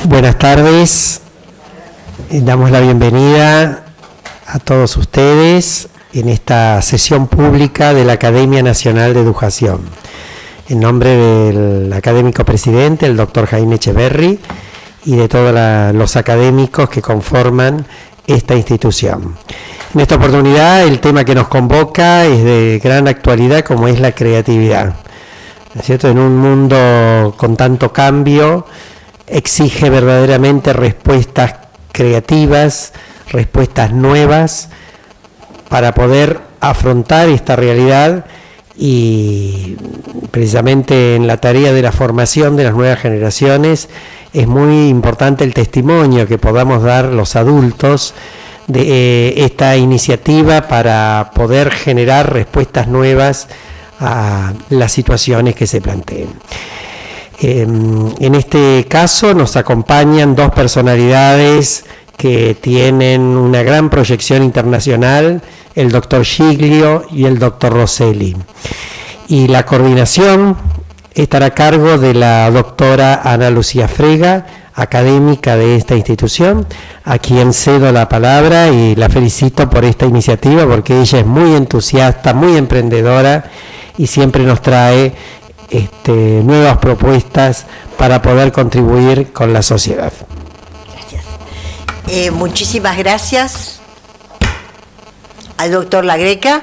Buenas tardes, damos la bienvenida a todos ustedes en esta sesión pública de la Academia Nacional de Educación. En nombre del académico presidente, el doctor Jaime Echeverri, y de todos los académicos que conforman esta institución. En esta oportunidad el tema que nos convoca es de gran actualidad, como es la creatividad. ¿No es cierto? En un mundo con tanto cambio, exige verdaderamente respuestas creativas, respuestas nuevas para poder afrontar esta realidad, y precisamente en la tarea de la formación de las nuevas generaciones es muy importante el testimonio que podamos dar los adultos de esta iniciativa para poder generar respuestas nuevas a las situaciones que se planteen. En este caso nos acompañan dos personalidades que tienen una gran proyección internacional, el doctor Giglio y el doctor Rosselli. Y la coordinación estará a cargo de la doctora Ana Lucía Frega, académica de esta institución, a quien cedo la palabra y la felicito por esta iniciativa, porque ella es muy entusiasta, muy emprendedora y siempre nos trae nuevas propuestas para poder contribuir con la sociedad. Gracias. Muchísimas gracias al doctor La Greca,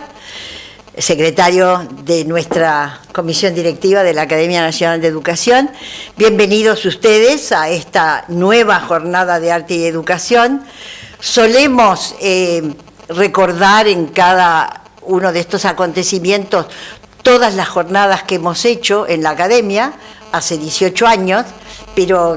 secretario de nuestra comisión directiva de la Academia Nacional de Educación. Bienvenidos ustedes a esta nueva jornada de arte y educación. Solemos recordar en cada uno de estos acontecimientos todas las jornadas que hemos hecho en la Academia hace 18 años, pero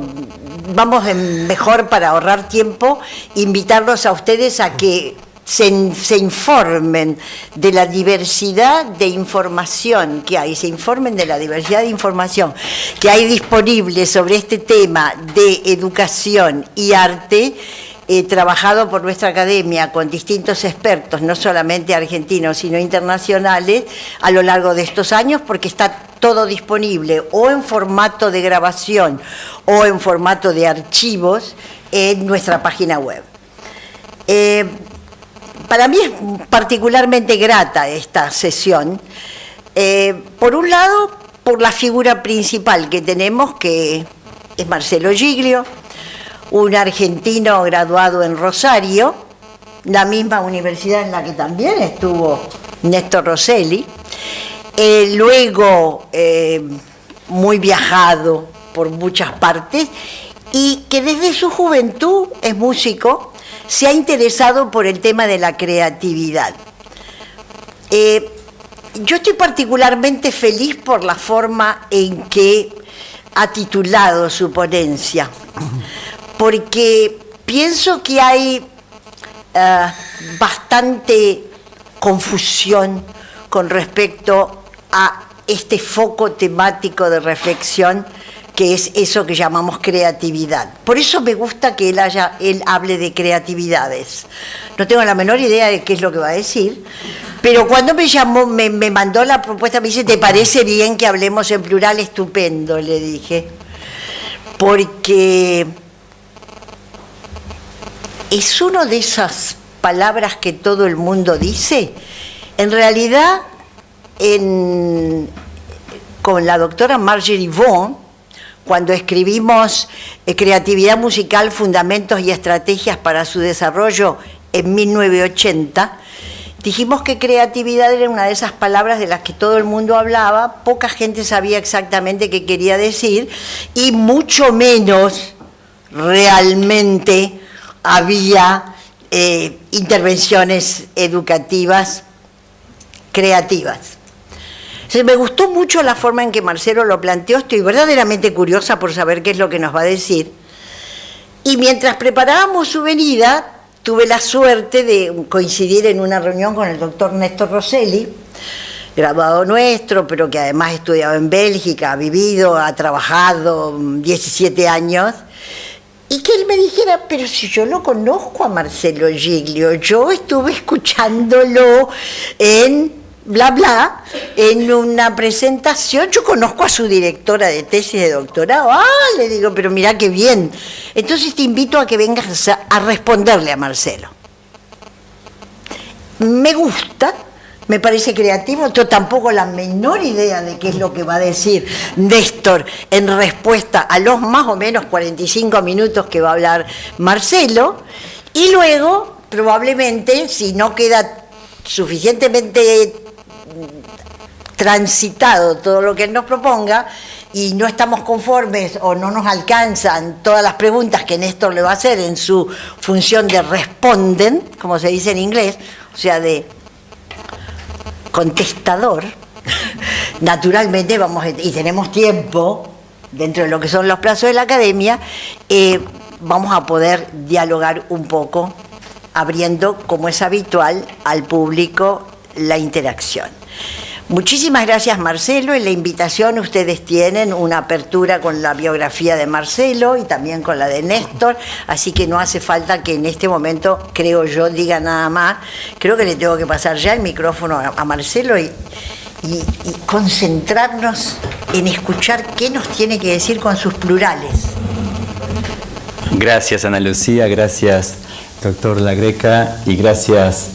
vamos mejor, para ahorrar tiempo, invitarlos a ustedes a que se informen de la diversidad de información que hay, se informen de la diversidad de información que hay disponible sobre este tema de educación y arte, trabajado por nuestra academia con distintos expertos, no solamente argentinos, sino internacionales, a lo largo de estos años, porque está todo disponible o en formato de grabación o en formato de archivos en nuestra página web. Para mí es particularmente grata esta sesión, por un lado, por la figura principal que tenemos, que es Marcelo Giglio, un argentino graduado en Rosario, la misma universidad en la que también estuvo Néstor Rosselli, luego muy viajado por muchas partes, y que desde su juventud es músico, se ha interesado por el tema de la creatividad. Yo estoy particularmente feliz por la forma en que ha titulado su ponencia, porque pienso que hay bastante confusión con respecto a este foco temático de reflexión, que es eso que llamamos creatividad. Por eso me gusta que él hable de creatividades. No tengo la menor idea de qué es lo que va a decir, pero cuando me llamó, me mandó la propuesta, me dice: ¿te parece bien que hablemos en plural? Estupendo, le dije, porque es una de esas palabras que todo el mundo dice. En realidad, con la doctora Marjorie Vaughan, cuando escribimos Creatividad Musical, Fundamentos y Estrategias para su Desarrollo en 1980, dijimos que creatividad era una de esas palabras de las que todo el mundo hablaba, poca gente sabía exactamente qué quería decir, y mucho menos realmente había intervenciones educativas creativas. Me gustó mucho la forma en que Marcelo lo planteó, estoy verdaderamente curiosa por saber qué es lo que nos va a decir. Y mientras preparábamos su venida, tuve la suerte de coincidir en una reunión con el doctor Néstor Rosselli, graduado nuestro, pero que además ha estudiado en Bélgica, ha vivido, ha trabajado 17 años, y que él me dijera: pero si yo lo conozco a Marcelo Giglio, yo estuve escuchándolo en bla bla en una presentación. Yo conozco a su directora de tesis de doctorado. Le digo, pero mirá qué bien. Entonces te invito a que vengas a responderle a Marcelo. Me gusta, me parece creativo. Yo tampoco la menor idea de qué es lo que va a decir Néstor en respuesta a los más o menos 45 minutos que va a hablar Marcelo. Y luego, probablemente, si no queda suficientemente transitado todo lo que él nos proponga y no estamos conformes o no nos alcanzan todas las preguntas que Néstor le va a hacer en su función de respondent, como se dice en inglés, o sea, de contestador, naturalmente y tenemos tiempo dentro de lo que son los plazos de la academia, vamos a poder dialogar un poco, abriendo, como es habitual, al público la interacción. Muchísimas gracias, Marcelo. En la invitación ustedes tienen una apertura con la biografía de Marcelo y también con la de Néstor, así que no hace falta que en este momento, creo yo, diga nada más. Creo que le tengo que pasar ya el micrófono a Marcelo y concentrarnos en escuchar qué nos tiene que decir con sus plurales. Gracias, Ana Lucía, gracias, doctor La Greca, y gracias,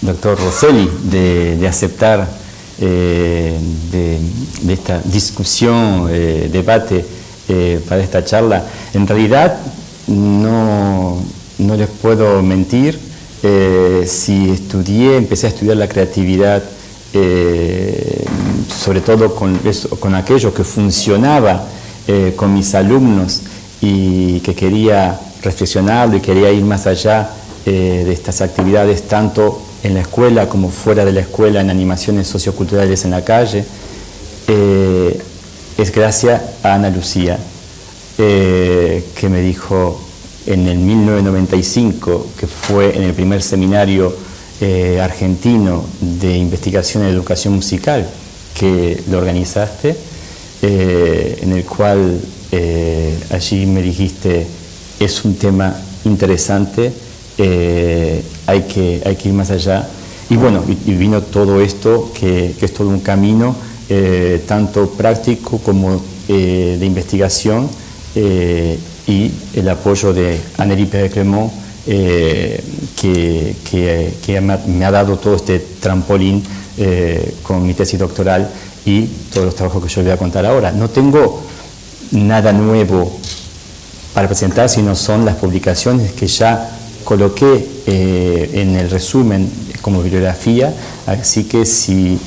doctor Rosselli, de aceptar de esta discusión, debate para esta charla. En realidad, no les puedo mentir, empecé a estudiar la creatividad, sobre todo con aquello que funcionaba con mis alumnos y que quería reflexionarlo y quería ir más allá de estas actividades, tanto en la escuela como fuera de la escuela, en animaciones socioculturales en la calle, es gracias a Ana Lucía, que me dijo en el 1995, que fue en el primer seminario argentino de investigación en educación musical que lo organizaste, en el cual allí me dijiste, es un tema interesante, hay que ir más allá. Y bueno, y vino todo esto, que es todo un camino, tanto práctico como de investigación, y el apoyo de Annelie Pérez-Clément, que me ha dado todo este trampolín con mi tesis doctoral y todos los trabajos que yo les voy a contar ahora. No tengo nada nuevo para presentar, sino son las publicaciones que ya coloqué en el resumen como bibliografía, así que si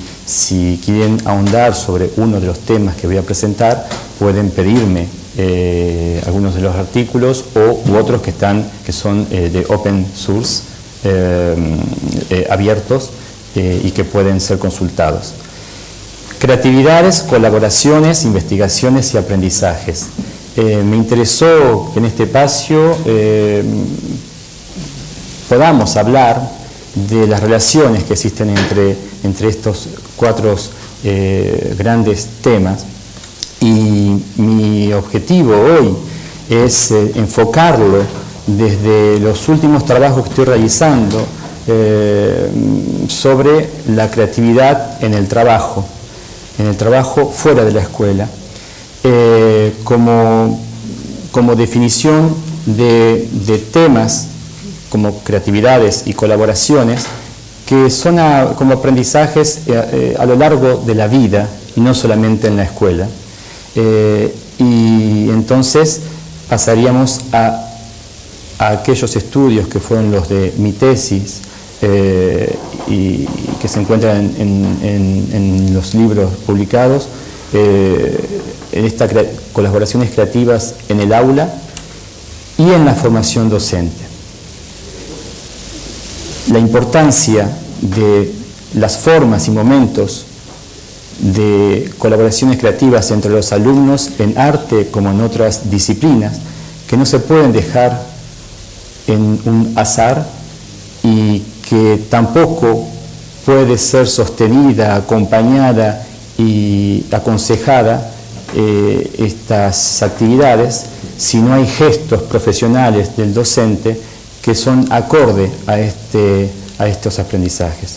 quieren ahondar sobre uno de los temas que voy a presentar, pueden pedirme algunos de los artículos u otros que son de open source, abiertos, y que pueden ser consultados. Creatividades, colaboraciones, investigaciones y aprendizajes. Me interesó que en este espacio podamos hablar de las relaciones que existen entre estos cuatro grandes temas, y mi objetivo hoy es enfocarlo desde los últimos trabajos que estoy realizando sobre la creatividad en el trabajo fuera de la escuela, como definición de temas como creatividades y colaboraciones que son como aprendizajes a lo largo de la vida y no solamente en la escuela. Y entonces pasaríamos a aquellos estudios que fueron los de mi tesis, y que se encuentran en los libros publicados, en estas colaboraciones creativas en el aula y en la formación docente. La importancia de las formas y momentos de colaboraciones creativas entre los alumnos en arte como en otras disciplinas, que no se pueden dejar en un azar y que tampoco puede ser sostenida, acompañada y aconsejada estas actividades si no hay gestos profesionales del docente que son acorde a estos aprendizajes.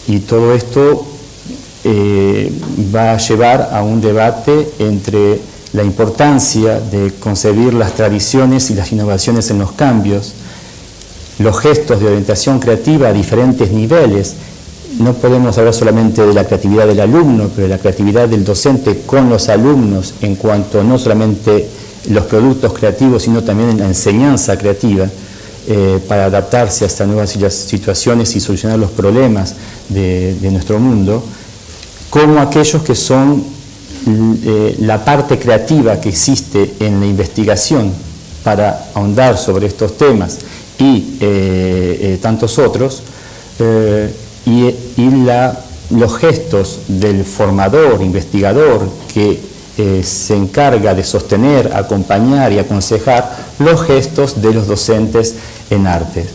Y todo esto va a llevar a un debate entre la importancia de concebir las tradiciones y las innovaciones en los cambios, los gestos de orientación creativa a diferentes niveles. No podemos hablar solamente de la creatividad del alumno, pero de la creatividad del docente con los alumnos en cuanto no solamente los productos creativos, sino también en la enseñanza creativa, para adaptarse a estas nuevas situaciones y solucionar los problemas de nuestro mundo, como aquellos que son la parte creativa que existe en la investigación para ahondar sobre estos temas y tantos otros, los gestos del formador, investigador, que se encarga de sostener, acompañar y aconsejar los gestos de los docentes en arte.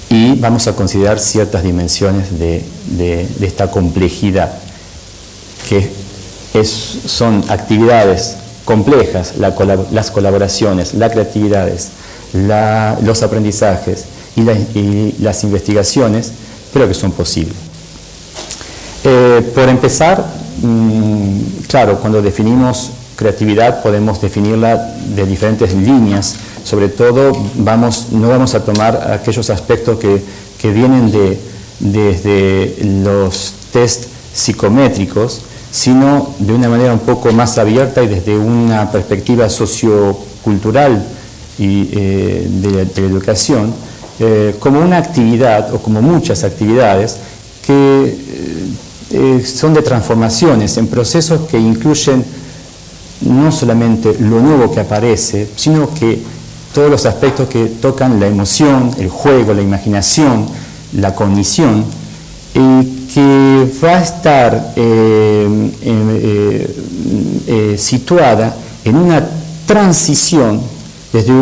Y vamos a considerar ciertas dimensiones de esta complejidad, que son actividades complejas, las colaboraciones, las creatividades, los aprendizajes y las investigaciones, pero que son posibles. Por empezar, claro, cuando definimos creatividad podemos definirla de diferentes líneas. Sobre todo no vamos a tomar aquellos aspectos que vienen desde los test psicométricos, sino de una manera un poco más abierta y desde una perspectiva sociocultural y de la educación, como una actividad o como muchas actividades que son de transformaciones en procesos que incluyen no solamente lo nuevo que aparece, sino que todos los aspectos que tocan la emoción, el juego, la imaginación, la cognición, y que va a estar situada en una transición desde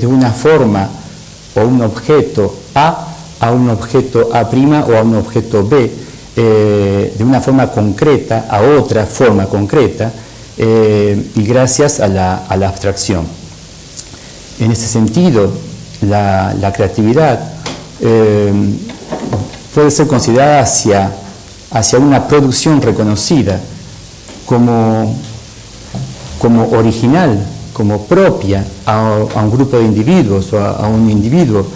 una forma o un objeto A a un objeto A' o a un objeto B, de una forma concreta a otra forma concreta, y gracias a la abstracción. En ese sentido, la creatividad puede ser considerada hacia una producción reconocida como original, como propia a un grupo de individuos o a un individuo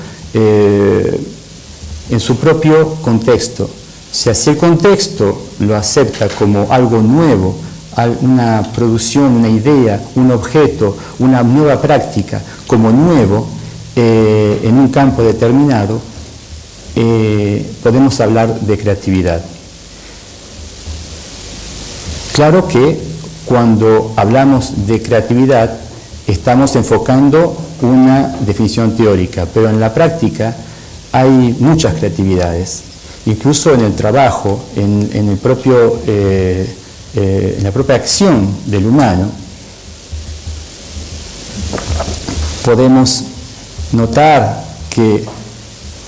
en su propio contexto. Si el contexto lo acepta como algo nuevo, una producción, una idea, un objeto, una nueva práctica como nuevo en un campo determinado, podemos hablar de creatividad. Claro que cuando hablamos de creatividad estamos enfocando una definición teórica, pero en la práctica hay muchas creatividades, incluso en el trabajo, en la propia acción del humano. Podemos notar que,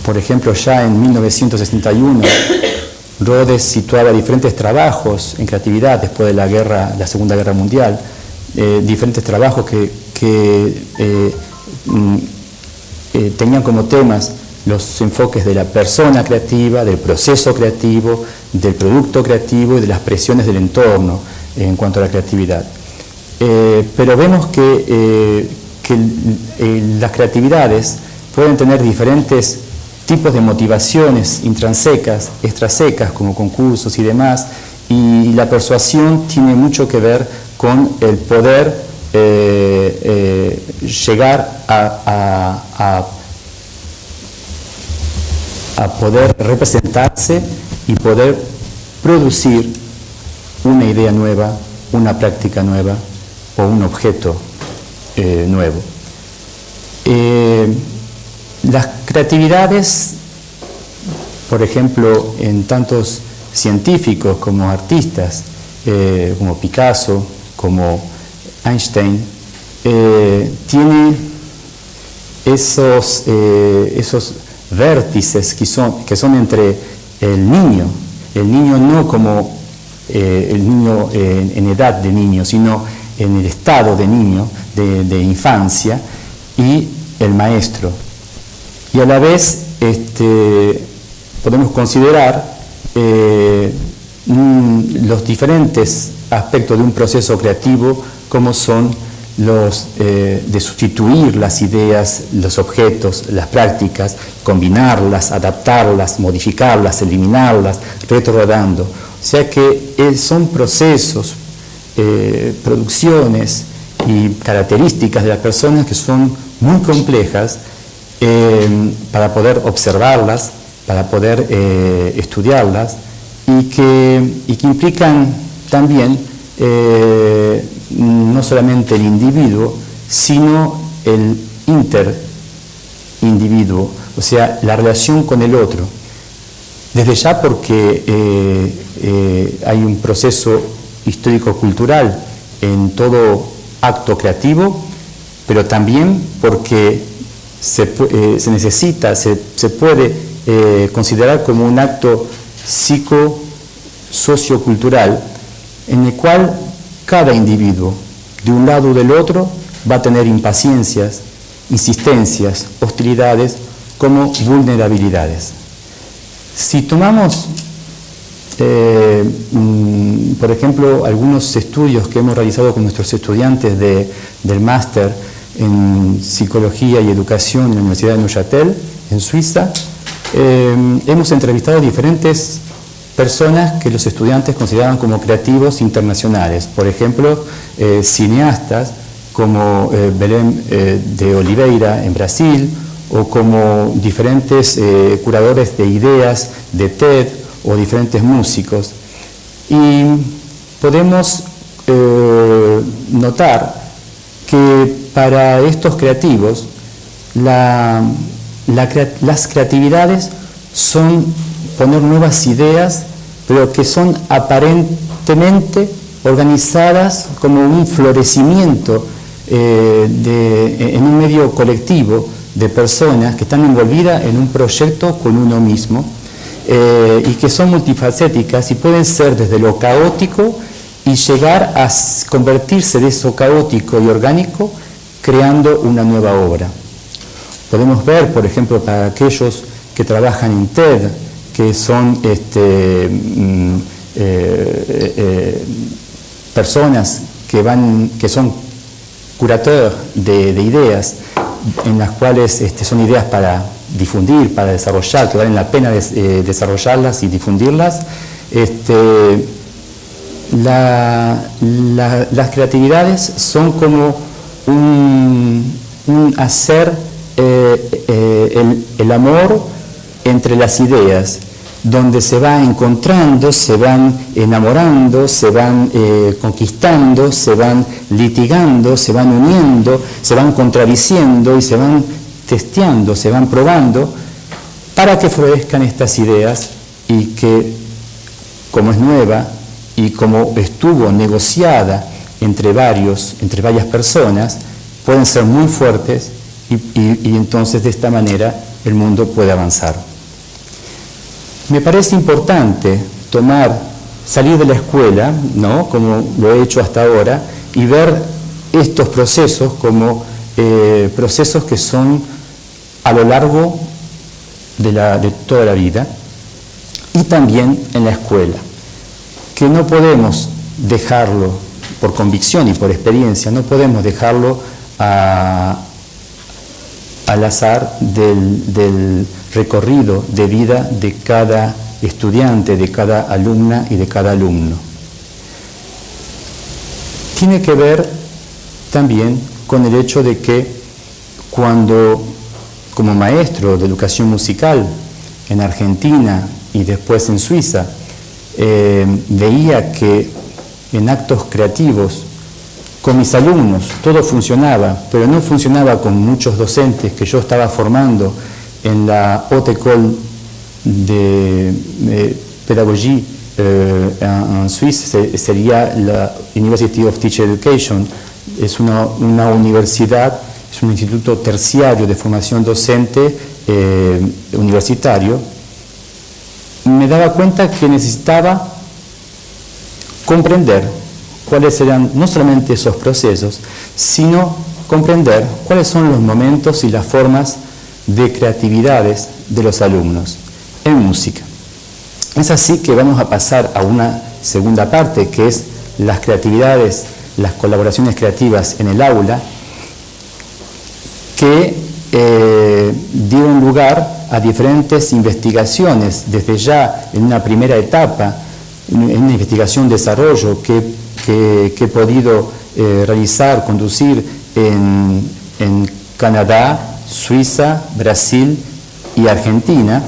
por ejemplo, ya en 1961, Rhodes situaba diferentes trabajos en creatividad después de la Segunda Guerra Mundial, diferentes trabajos que tenían como temas los enfoques de la persona creativa, del proceso creativo, del producto creativo y de las presiones del entorno en cuanto a la creatividad. Pero vemos que las creatividades pueden tener diferentes tipos de motivaciones intrinsecas, extrinsecas, como concursos y demás, y la persuasión tiene mucho que ver con el poder llegar a poder representarse y poder producir una idea nueva, una práctica nueva o un objeto nuevo. Las creatividades, por ejemplo, en tantos científicos como artistas, como Picasso, como Einstein, tiene esos vértices que son entre el niño no como el niño en edad de niño, sino en el estado de niño, de infancia, y el maestro. Y a la vez podemos considerar los diferentes aspectos de un proceso creativo, como son los de sustituir las ideas, los objetos, las prácticas, combinarlas, adaptarlas, modificarlas, eliminarlas, retrogradando. O sea que son procesos, producciones y características de las personas que son muy complejas para poder observarlas, para poder estudiarlas, y que implican también no solamente el individuo, sino el interindividuo, o sea, la relación con el otro. Desde ya porque hay un proceso histórico-cultural en todo acto creativo, pero también porque se necesita, se puede considerar como un acto psico-sociocultural en el cual cada individuo, de un lado o del otro, va a tener impaciencias, insistencias, hostilidades como vulnerabilidades. Si tomamos, por ejemplo, algunos estudios que hemos realizado con nuestros estudiantes del máster en Psicología y Educación en la Universidad de Neuchâtel, en Suiza, hemos entrevistado diferentes personas que los estudiantes consideraban como creativos internacionales. Por ejemplo, cineastas como Belém de Oliveira en Brasil, o como diferentes curadores de ideas de TED, o diferentes músicos. Y podemos notar que para estos creativos las creatividades son poner nuevas ideas, pero que son aparentemente organizadas como un florecimiento en un medio colectivo de personas que están envolvidas en un proyecto con uno mismo, y que son multifacéticas y pueden ser desde lo caótico y llegar a convertirse de eso caótico y orgánico creando una nueva obra. Podemos ver, por ejemplo, para aquellos que trabajan en TED, que son personas que son curadores de ideas, en las cuales son ideas para difundir, para desarrollar, que valen la pena desarrollarlas y difundirlas. Las creatividades son como un hacer el amor entre las ideas, donde se va encontrando, se van enamorando, se van conquistando, se van litigando, se van uniendo, se van contradiciendo y se van testeando, se van probando, para que florezcan estas ideas y que, como es nueva y como estuvo negociada entre varias personas, pueden ser muy fuertes y entonces de esta manera el mundo puede avanzar. Me parece importante salir de la escuela, ¿no?, como lo he hecho hasta ahora, y ver estos procesos como procesos que son a lo largo de toda la vida, y también en la escuela, que no podemos dejarlo, por convicción y por experiencia, no podemos dejarlo al azar del recorrido de vida de cada estudiante, de cada alumna y de cada alumno. Tiene que ver también con el hecho de que cuando, como maestro de educación musical en Argentina y después en Suiza, veía que en actos creativos con mis alumnos todo funcionaba, pero no funcionaba con muchos docentes que yo estaba formando en la Haute École de Pédagogie en Suiza, sería la University of Teacher Education. Es una universidad, es un instituto terciario de formación docente universitario. Me daba cuenta que necesitaba comprender cuáles eran no solamente esos procesos, sino comprender cuáles son los momentos y las formas de creatividades de los alumnos. en música. Es así que vamos a pasar a una segunda parte, que es las creatividades, las colaboraciones creativas en el aula, que dieron lugar a diferentes investigaciones, desde ya en una primera etapa, en una investigación-desarrollo que he podido realizar, conducir en Canadá, Suiza, Brasil y Argentina.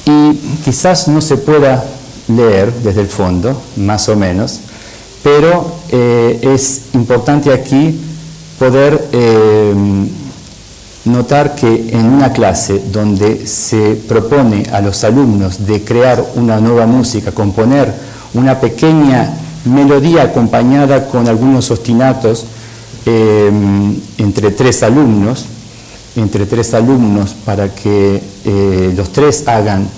Y quizás no se pueda leer desde el fondo, más o menos, pero es importante aquí poder notar que en una clase donde se propone a los alumnos de crear una nueva música, componer una pequeña melodía acompañada con algunos ostinatos entre tres alumnos para que los tres hagan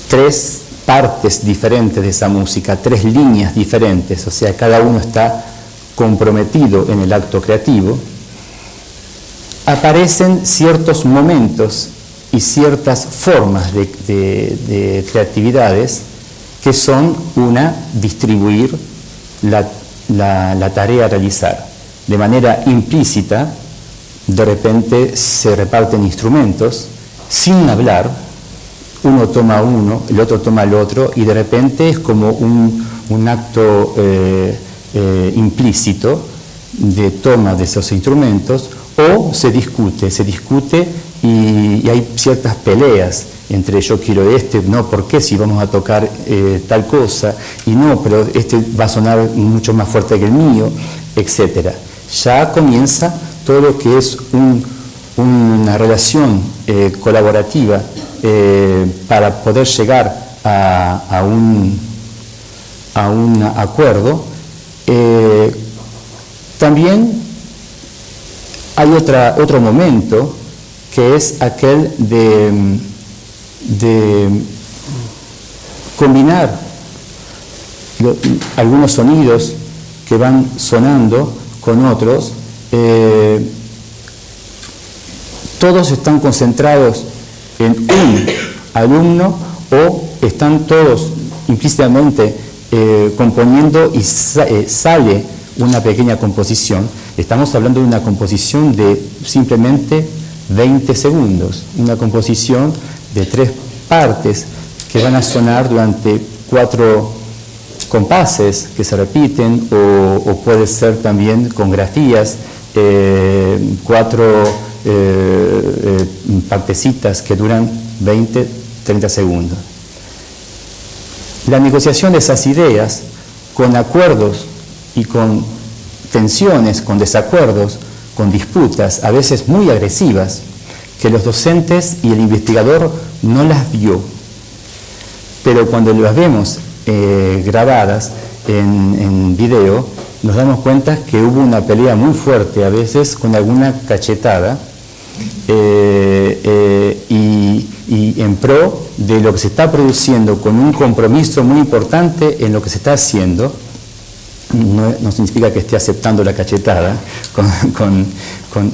tres partes diferentes de esa música, tres líneas diferentes, o sea, cada uno está comprometido en el acto creativo, aparecen ciertos momentos y ciertas formas de creatividades que son distribuir la tarea a realizar. De manera implícita, de repente se reparten instrumentos sin hablar, uno toma uno, el otro toma el otro, y de repente es como un acto implícito de toma de esos instrumentos, o se discute y hay ciertas peleas entre yo quiero no, ¿por qué si vamos a tocar tal cosa? Y no, pero este va a sonar mucho más fuerte que el mío, etc. Ya comienza todo lo que es una relación colaborativa para poder llegar a un acuerdo. También hay otro momento que es aquel de combinar algunos sonidos que van sonando con otros. Todos están concentrados en un alumno o están todos implícitamente componiendo y sale una pequeña composición. Estamos hablando de una composición de simplemente 20 segundos, una composición de 3 partes que van a sonar durante 4 compases que se repiten, o puede ser también con grafías, 4 partecitas que duran 20, 30 segundos. La negociación de esas ideas con acuerdos y con tensiones, con desacuerdos, con disputas, a veces muy agresivas, que los docentes y el investigador no las vio. Pero cuando las vemos grabadas en video, nos damos cuenta que hubo una pelea muy fuerte, a veces con alguna cachetada, y en pro de lo que se está produciendo, con un compromiso muy importante en lo que se está haciendo. No significa que esté aceptando la cachetada,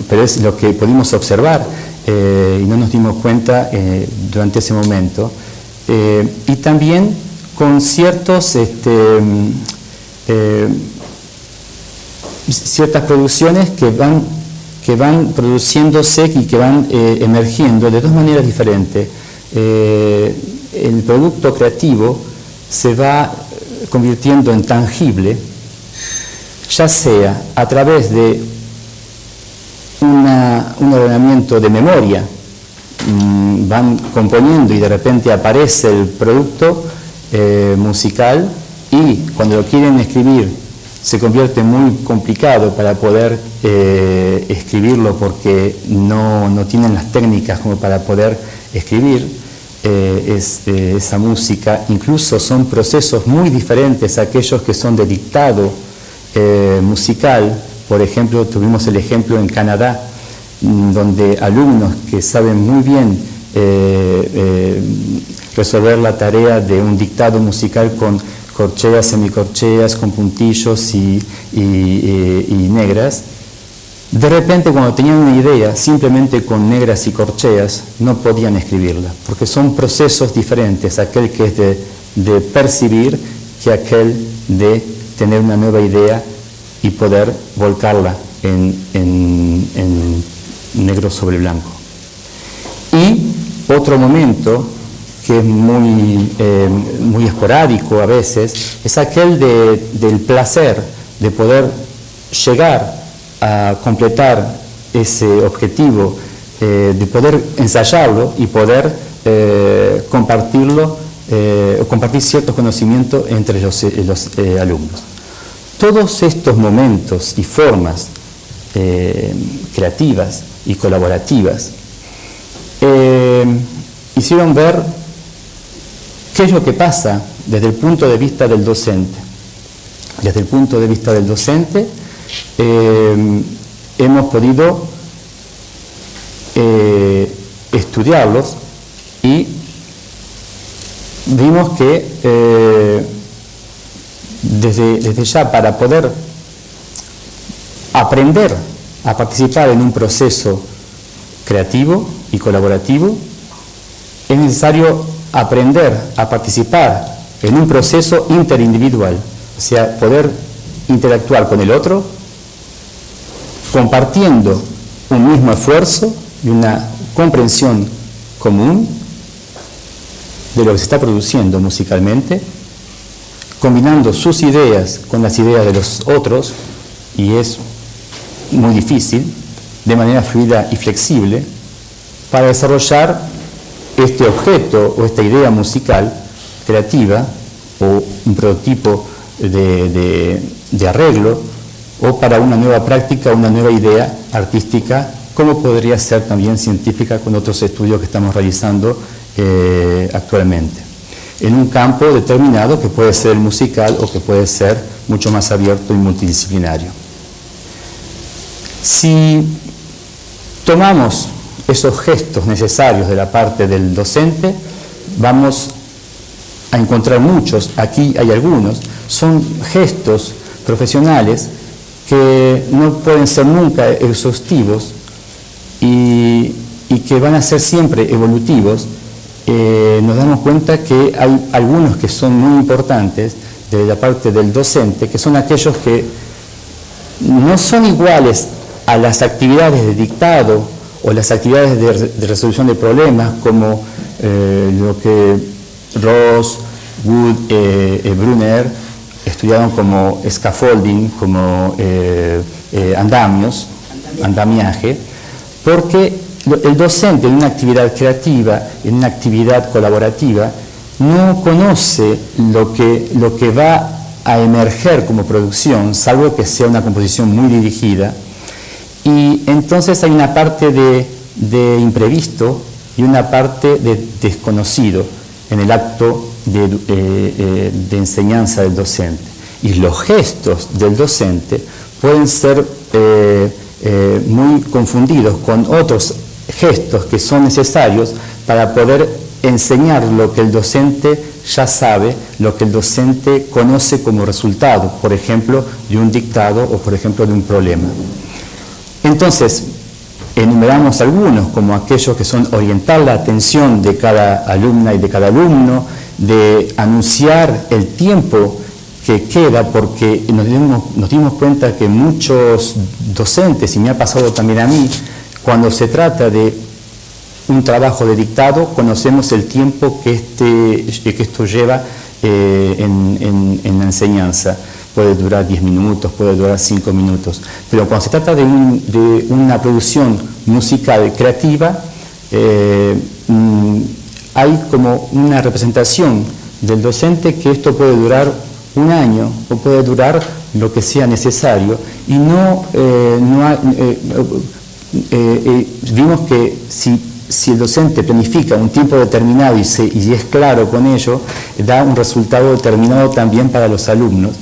pero es lo que pudimos observar y no nos dimos cuenta durante ese momento. Y también con ciertas producciones que van produciéndose y que van emergiendo de dos maneras diferentes. El producto creativo se va convirtiendo en tangible, ya sea a través de un ordenamiento de memoria, van componiendo y de repente aparece el producto musical, y cuando lo quieren escribir se convierte muy complicado para poder escribirlo, porque no tienen las técnicas como para poder escribir esa música. Incluso son procesos muy diferentes a aquellos que son de dictado musical. Por ejemplo, tuvimos el ejemplo en Canadá, donde alumnos que saben muy bien resolver la tarea de un dictado musical con corcheas, semicorcheas, con puntillos y negras, De repente, cuando tenían una idea, simplemente con negras y corcheas, no podían escribirla, porque son procesos diferentes, aquel que es de percibir que aquel de tener una nueva idea y poder volcarla en negro sobre blanco. Y otro momento que es muy esporádico a veces, es aquel del placer de poder llegar a completar ese objetivo, de poder ensayarlo y poder compartirlo, compartir ciertos conocimientos entre los alumnos. Todos estos momentos y formas creativas y colaborativas hicieron ver qué es lo que pasa desde el punto de vista del docente. Desde el punto de vista del docente, hemos podido estudiarlos y vimos que desde ya, para poder aprender a participar en un proceso creativo y colaborativo, es necesario aprender a participar en un proceso interindividual, o sea, poder interactuar con el otro, compartiendo un mismo esfuerzo y una comprensión común de lo que se está produciendo musicalmente, combinando sus ideas con las ideas de los otros, y es muy difícil, de manera fluida y flexible, para desarrollar este objeto o esta idea musical creativa o un prototipo de arreglo, o para una nueva práctica, una nueva idea artística, como podría ser también científica con otros estudios que estamos realizando actualmente, en un campo determinado que puede ser el musical o que puede ser mucho más abierto y multidisciplinario. Si tomamos esos gestos necesarios de la parte del docente, vamos a encontrar muchos, aquí hay algunos, son gestos profesionales que no pueden ser nunca exhaustivos y que van a ser siempre evolutivos. Nos damos cuenta que hay algunos que son muy importantes de la parte del docente, que son aquellos que no son iguales a las actividades de dictado o las actividades de resolución de problemas, como lo que Ross, Wood, Brunner estudiaron como scaffolding, como andamiaje, porque el docente en una actividad creativa, en una actividad colaborativa, no conoce lo que va a emerger como producción, salvo que sea una composición muy dirigida, y entonces hay una parte de imprevisto y una parte de desconocido en el acto de enseñanza del docente. Y los gestos del docente pueden ser muy confundidos con otros gestos que son necesarios para poder enseñar lo que el docente ya sabe, lo que el docente conoce como resultado, por ejemplo, de un dictado o por ejemplo de un problema. Entonces, enumeramos algunos, como aquellos que son orientar la atención de cada alumna y de cada alumno, de anunciar el tiempo que queda, porque nos dimos cuenta que muchos docentes, y me ha pasado también a mí, cuando se trata de un trabajo de dictado, conocemos el tiempo que esto lleva en la enseñanza. Puede durar 10 minutos, puede durar 5 minutos, pero cuando se trata de una producción musical creativa, hay como una representación del docente que esto puede durar un año o puede durar lo que sea necesario, y vimos que si el docente planifica un tiempo determinado y es claro con ello, da un resultado determinado también para los alumnos.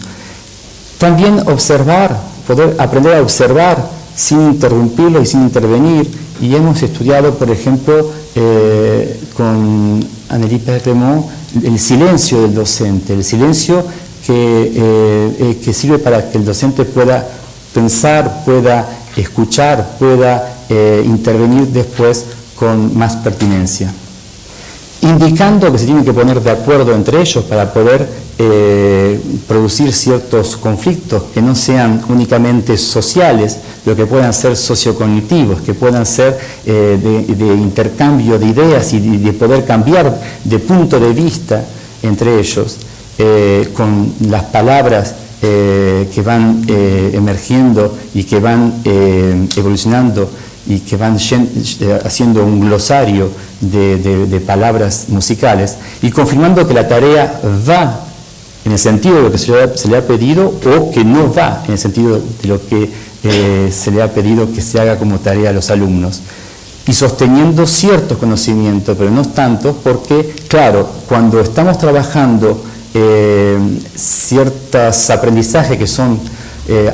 También observar, poder aprender a observar sin interrumpirlo y sin intervenir, y hemos estudiado, por ejemplo, con Anneli Perremont, el silencio del docente, el silencio que sirve para que el docente pueda pensar, pueda escuchar, pueda intervenir después con más pertinencia, indicando que se tienen que poner de acuerdo entre ellos para poder producir ciertos conflictos que no sean únicamente sociales, pero que puedan ser sociocognitivos, que puedan ser de intercambio de ideas y de poder cambiar de punto de vista entre ellos, con las palabras que van emergiendo y que van evolucionando y que van haciendo un glosario de palabras musicales y confirmando que la tarea va en el sentido de lo que se le ha pedido o que no va en el sentido de lo que se le ha pedido que se haga como tarea a los alumnos. Y sosteniendo ciertos conocimientos, pero no tantos, porque, claro, cuando estamos trabajando ciertos aprendizajes que son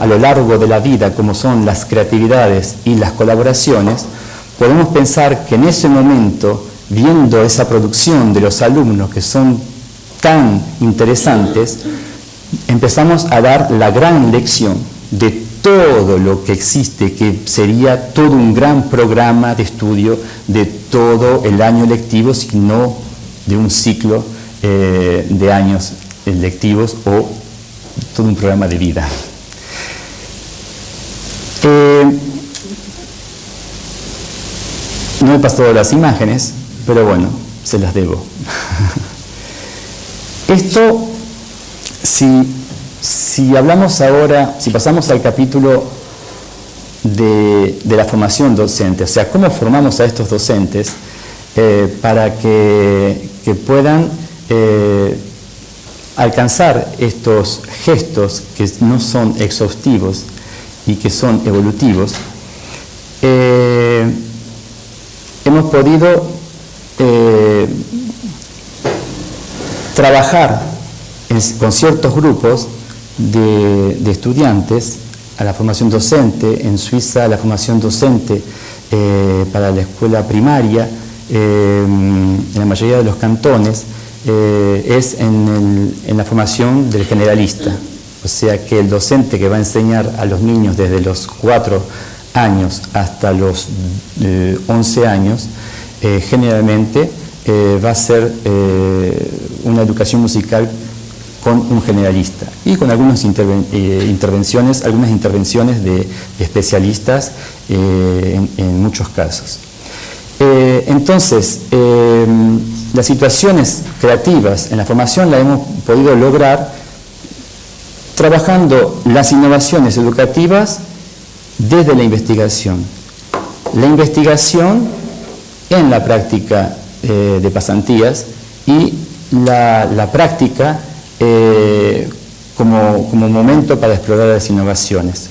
a lo largo de la vida, como son las creatividades y las colaboraciones, podemos pensar que en ese momento, viendo esa producción de los alumnos que son tan interesantes, empezamos a dar la gran lección de todo lo que existe, que sería todo un gran programa de estudio de todo el año lectivo, sino de un ciclo de años lectivos o todo un programa de vida. No he pasado las imágenes, pero bueno, se las debo. Esto, si hablamos ahora, si pasamos al capítulo de la formación docente, o sea, cómo formamos a estos docentes para que puedan alcanzar estos gestos que no son exhaustivos y que son evolutivos, hemos podido trabajar con ciertos grupos de estudiantes a la formación docente. En Suiza la formación docente para la escuela primaria en la mayoría de los cantones es en la formación del generalista, o sea que el docente que va a enseñar a los niños desde los 4 años hasta los 11 años generalmente va a ser una educación musical con un generalista y con algunas intervenciones de especialistas en muchos casos. Entonces, las situaciones creativas en la formación las hemos podido lograr trabajando las innovaciones educativas desde la investigación. La investigación en la práctica de pasantías y la práctica como momento para explorar las innovaciones.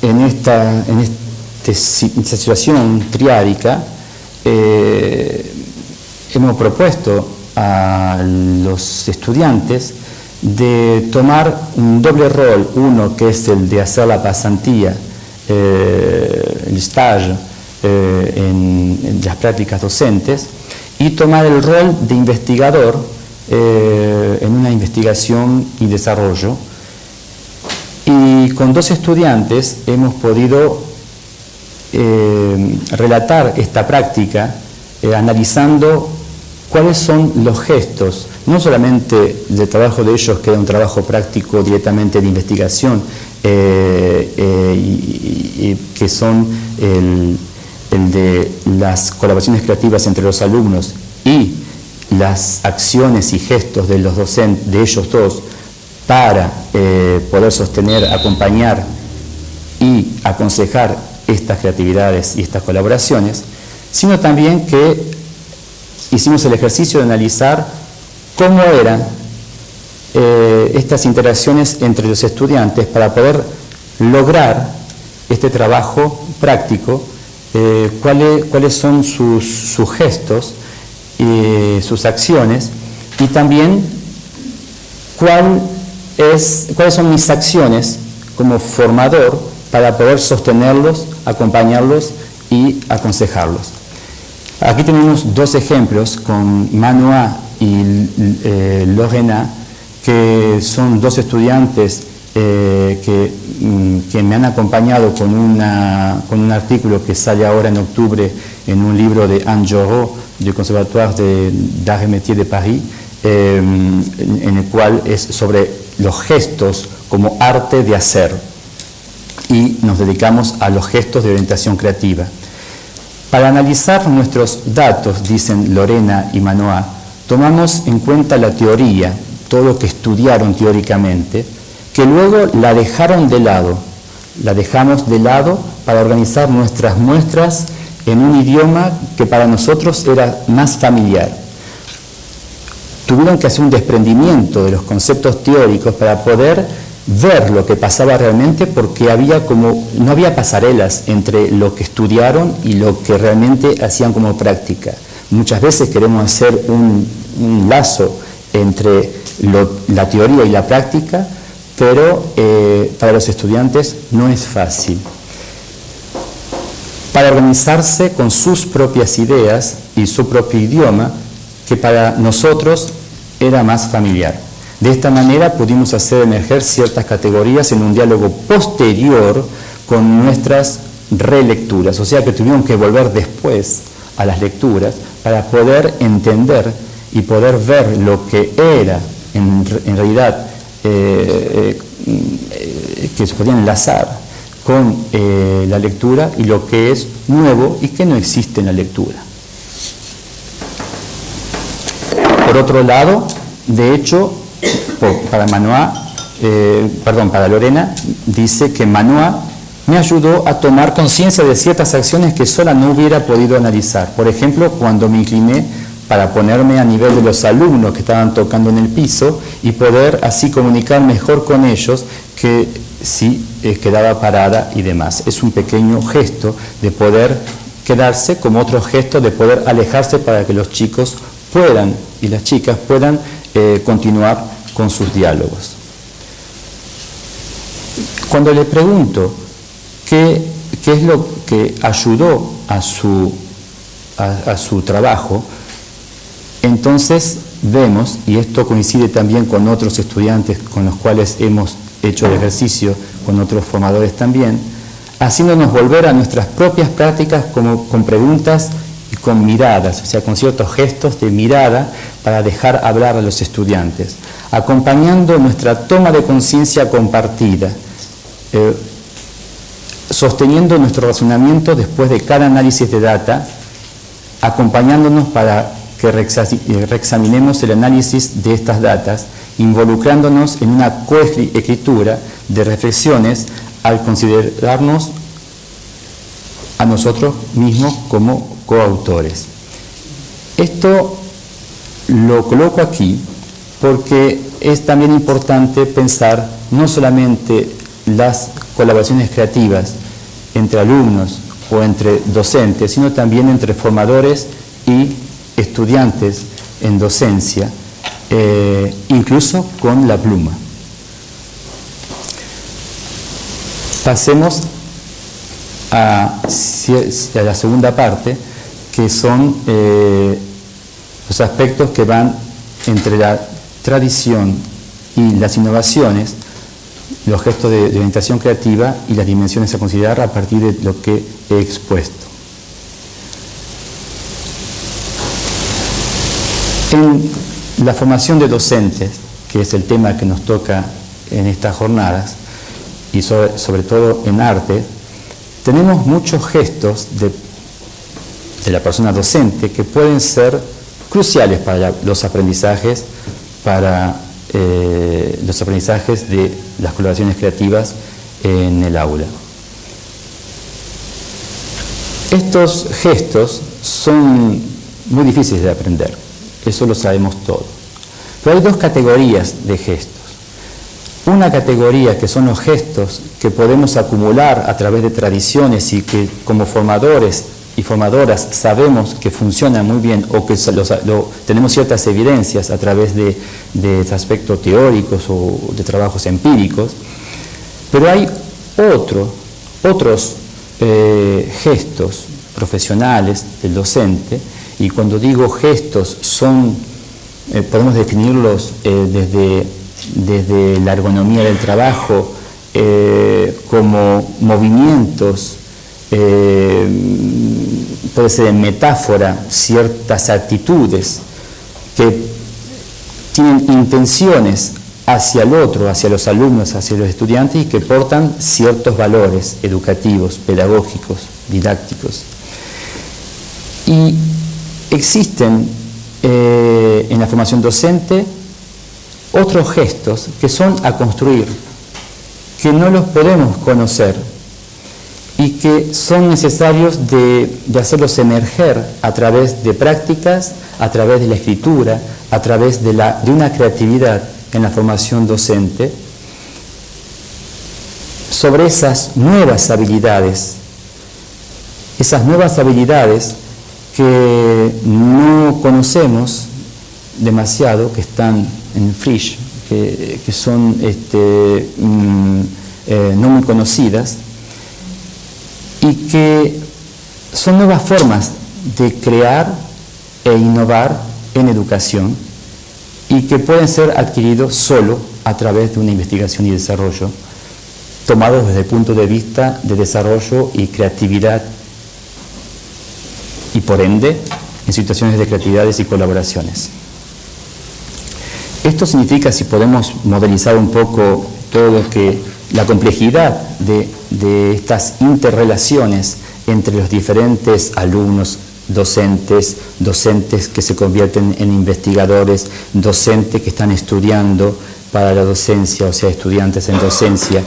En esta situación triádica hemos propuesto a los estudiantes de tomar un doble rol, uno que es el de hacer la pasantía, el stage en las prácticas docentes, y tomar el rol de investigador en una investigación y desarrollo. Y con 2 estudiantes hemos podido relatar esta práctica analizando cuáles son los gestos, no solamente del trabajo de ellos, que era un trabajo práctico directamente de investigación, que son el de las colaboraciones creativas entre los alumnos y las acciones y gestos de los docentes, de ellos dos, para poder sostener, acompañar y aconsejar estas creatividades y estas colaboraciones, sino también que hicimos el ejercicio de analizar cómo eran estas interacciones entre los estudiantes para poder lograr este trabajo práctico, cuáles son sus gestos, sus acciones, y también cuáles son mis acciones como formador para poder sostenerlos, acompañarlos y aconsejarlos. Aquí tenemos 2 ejemplos con Manoa y Lorena, que son 2 estudiantes que me han acompañado con un artículo que sale ahora en octubre en un libro de Anne Jorot, del Conservatoire d'Arts et Métiers de París, en el cual es sobre los gestos como arte de hacer, y nos dedicamos a los gestos de orientación creativa. Para analizar nuestros datos, dicen Lorena y Manoa, tomamos en cuenta la teoría, todo lo que estudiaron teóricamente, que luego la dejaron de lado. La dejamos de lado para organizar nuestras muestras en un idioma que para nosotros era más familiar. Tuvieron que hacer un desprendimiento de los conceptos teóricos para poder ver lo que pasaba realmente, porque no había pasarelas entre lo que estudiaron y lo que realmente hacían como práctica. Muchas veces queremos hacer un lazo entre la teoría y la práctica, pero para los estudiantes no es fácil. Para organizarse con sus propias ideas y su propio idioma, que para nosotros era más familiar. De esta manera pudimos hacer emerger ciertas categorías en un diálogo posterior con nuestras relecturas, o sea que tuvieron que volver después a las lecturas para poder entender y poder ver lo que era en realidad que se podían enlazar con la lectura y lo que es nuevo y que no existe en la lectura. Por otro lado, de hecho, para Lorena, dice que Manoa me ayudó a tomar conciencia de ciertas acciones que sola no hubiera podido analizar. Por ejemplo, cuando me incliné para ponerme a nivel de los alumnos que estaban tocando en el piso y poder así comunicar mejor con ellos que si quedaba parada y demás. Es un pequeño gesto de poder quedarse, como otro gesto de poder alejarse para que los chicos puedan y las chicas puedan continuar con sus diálogos. Cuando le pregunto qué es lo que ayudó a su trabajo, entonces vemos, y esto coincide también con otros estudiantes con los cuales hemos hecho el ejercicio, con otros formadores también, haciéndonos volver a nuestras propias prácticas con preguntas y con miradas, o sea, con ciertos gestos de mirada para dejar hablar a los estudiantes, acompañando nuestra toma de conciencia compartida, sosteniendo nuestro razonamiento después de cada análisis de data, acompañándonos para que reexaminemos el análisis de estas datas, involucrándonos en una coescritura de reflexiones al considerarnos a nosotros mismos como coautores. Esto lo coloco aquí porque es también importante pensar no solamente las colaboraciones creativas entre alumnos o entre docentes, sino también entre formadores y estudiantes en docencia, incluso con la pluma. Pasemos a la segunda parte, que son los aspectos que van entre la tradición y las innovaciones, los gestos de orientación creativa y las dimensiones a considerar a partir de lo que he expuesto. En la formación de docentes, que es el tema que nos toca en estas jornadas, y sobre todo en arte, tenemos muchos gestos de la persona docente que pueden ser cruciales para los aprendizajes, de las colaboraciones creativas en el aula. Estos gestos son muy difíciles de aprender, eso lo sabemos todos. Pero hay dos categorías de gestos. Una categoría que son los gestos que podemos acumular a través de tradiciones y que como formadores y formadoras sabemos que funcionan muy bien o que tenemos ciertas evidencias a través de aspectos teóricos o de trabajos empíricos, pero hay otros gestos profesionales del docente, y cuando digo gestos podemos definirlos desde desde la ergonomía del trabajo, como movimientos, puede ser en metáfora, ciertas actitudes que tienen intenciones hacia el otro, hacia los alumnos, hacia los estudiantes y que portan ciertos valores educativos, pedagógicos, didácticos. Y existen en la formación docente otros gestos que son a construir, que no los podemos conocer y que son necesarios de hacerlos emerger a través de prácticas, a través de la escritura, a través de una creatividad en la formación docente, sobre esas nuevas habilidades que no conocemos demasiado, que están en Frisch, que son no muy conocidas, y que son nuevas formas de crear e innovar en educación y que pueden ser adquiridos solo a través de una investigación y desarrollo, tomados desde el punto de vista de desarrollo y creatividad, y por ende en situaciones de creatividades y colaboraciones. Esto significa, si podemos modelizar un poco todo lo que la complejidad de estas interrelaciones entre los diferentes alumnos, docentes que se convierten en investigadores, docentes que están estudiando para la docencia, o sea, estudiantes en docencia,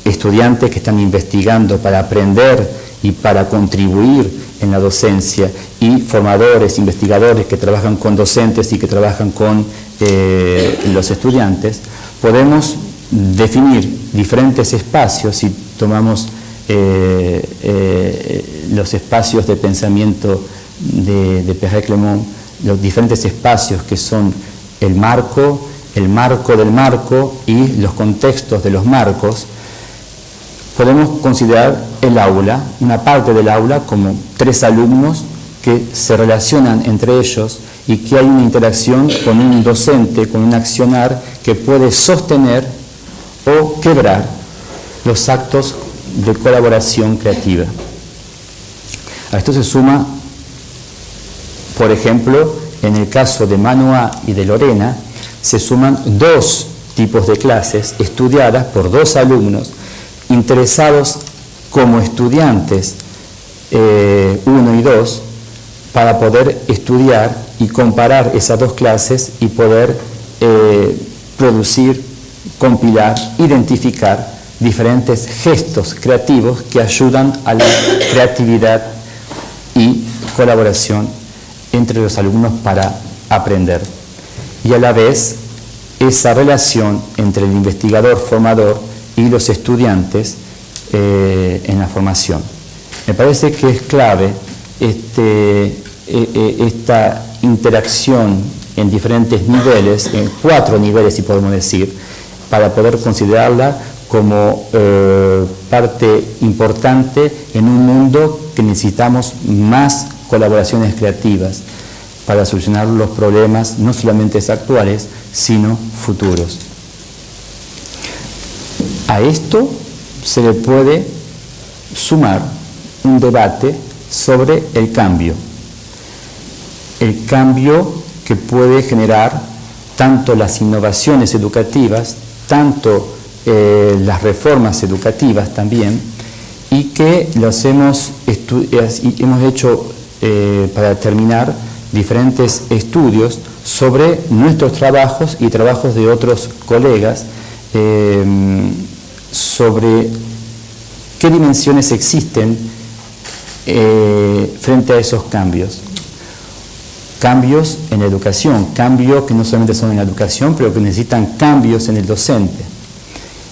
estudiantes que están investigando para aprender y para contribuir en la docencia, y formadores, investigadores que trabajan con docentes y que trabajan con los estudiantes. Podemos definir diferentes espacios, si tomamos los espacios de pensamiento de Perret-Clément, los diferentes espacios que son el marco del marco y los contextos de los marcos. Podemos considerar el aula, una parte del aula, como 3 alumnos que se relacionan entre ellos y que hay una interacción con un docente, con un accionar que puede sostener o quebrar los actos de colaboración creativa. A esto se suma, por ejemplo, en el caso de Manoa y de Lorena, se suman 2 tipos de clases estudiadas por 2 alumnos interesados como estudiantes 1 y 2, para poder estudiar y comparar esas 2 clases y poder producir, compilar, identificar diferentes gestos creativos que ayudan a la creatividad y colaboración entre los alumnos para aprender. Y a la vez, esa relación entre el investigador formador y los estudiantes en la formación. Me parece que es clave esta interacción en diferentes niveles, en 4 niveles si podemos decir, para poder considerarla como parte importante en un mundo que necesitamos más colaboraciones creativas para solucionar los problemas no solamente actuales, sino futuros. A esto se le puede sumar un debate sobre el cambio que puede generar tanto las innovaciones educativas, tanto las reformas educativas también, y que los hemos hecho, para terminar, diferentes estudios sobre nuestros trabajos y trabajos de otros colegas, sobre qué dimensiones existen frente a esos cambios. Cambios en la educación, cambios que no solamente son en la educación, pero que necesitan cambios en el docente,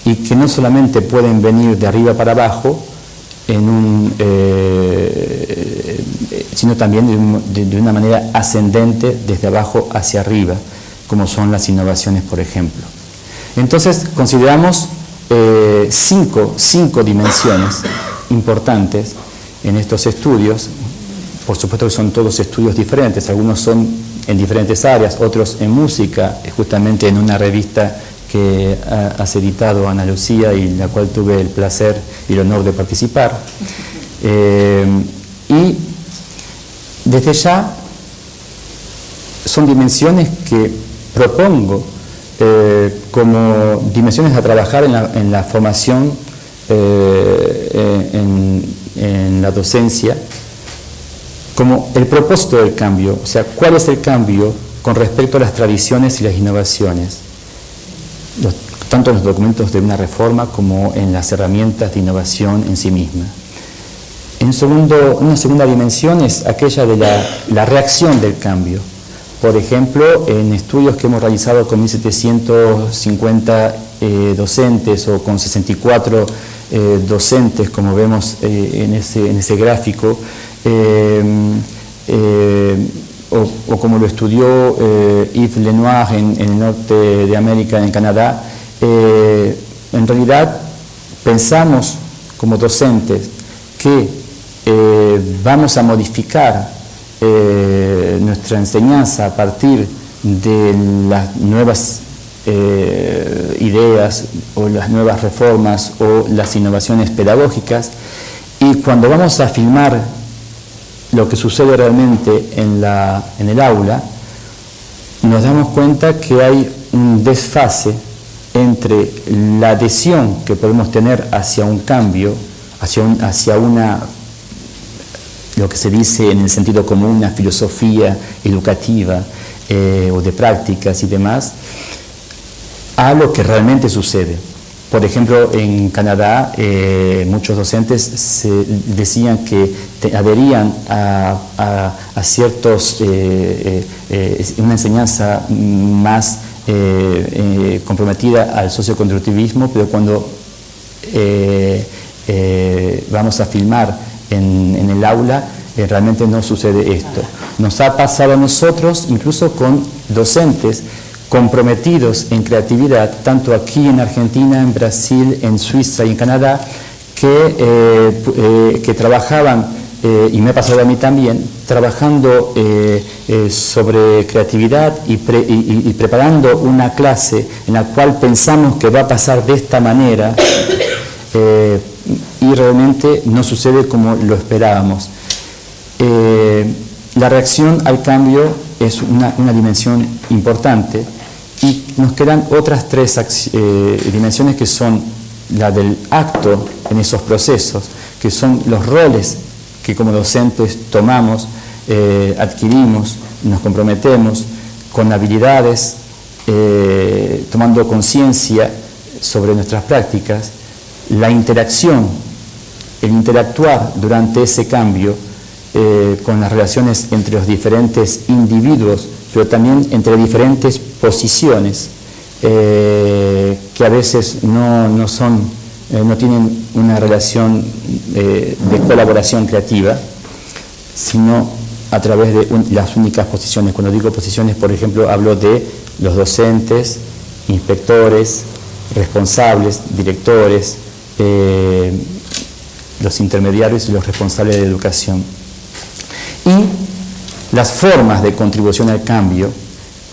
y que no solamente pueden venir de arriba para abajo, sino también de una manera ascendente desde abajo hacia arriba, como son las innovaciones, por ejemplo. Entonces, consideramos 5 dimensiones importantes en estos estudios. Por supuesto que son todos estudios diferentes, algunos son en diferentes áreas, otros en música, justamente en una revista que has editado, Ana Lucía, y en la cual tuve el placer y el honor de participar. Y desde ya son dimensiones que propongo como dimensiones a trabajar en la formación, en la docencia, como el propósito del cambio, o sea, cuál es el cambio con respecto a las tradiciones y las innovaciones, tanto en los documentos de una reforma como en las herramientas de innovación en sí misma. Una segunda dimensión es aquella de la reacción del cambio. Por ejemplo, en estudios que hemos realizado con 1.750 docentes o con 64 docentes, como vemos en ese gráfico, o como lo estudió Yves Lenoir en el norte de América, en Canadá, en realidad pensamos como docentes que vamos a modificar nuestra enseñanza a partir de las nuevas ideas o las nuevas reformas o las innovaciones pedagógicas, y cuando vamos a filmar lo que sucede realmente en el aula, nos damos cuenta que hay un desfase entre la adhesión que podemos tener hacia un cambio, hacia lo que se dice en el sentido común, una filosofía educativa o de prácticas y demás, a lo que realmente sucede. Por ejemplo, en Canadá muchos docentes decían que adherían a ciertos, una enseñanza más comprometida al socioconstructivismo, pero cuando vamos a filmar en el aula, realmente no sucede esto. Nos ha pasado a nosotros, incluso con docentes comprometidos en creatividad, tanto aquí en Argentina, en Brasil, en Suiza y en Canadá, que trabajaban, y me ha pasado a mí también, trabajando sobre creatividad y preparando una clase en la cual pensamos que va a pasar de esta manera, y realmente no sucede como lo esperábamos. La reacción al cambio es una dimensión importante, y nos quedan otras tres dimensiones, que son la del acto en esos procesos, que son los roles que como docentes tomamos, adquirimos, nos comprometemos con habilidades, tomando conciencia sobre nuestras prácticas, la interacción, el interactuar durante ese cambio con las relaciones entre los diferentes individuos, pero también entre diferentes posiciones que a veces no tienen una relación de colaboración creativa, sino a través de las únicas posiciones. Cuando digo posiciones, por ejemplo, hablo de los docentes, inspectores, responsables, directores, los intermediarios y los responsables de educación. Y las formas de contribución al cambio,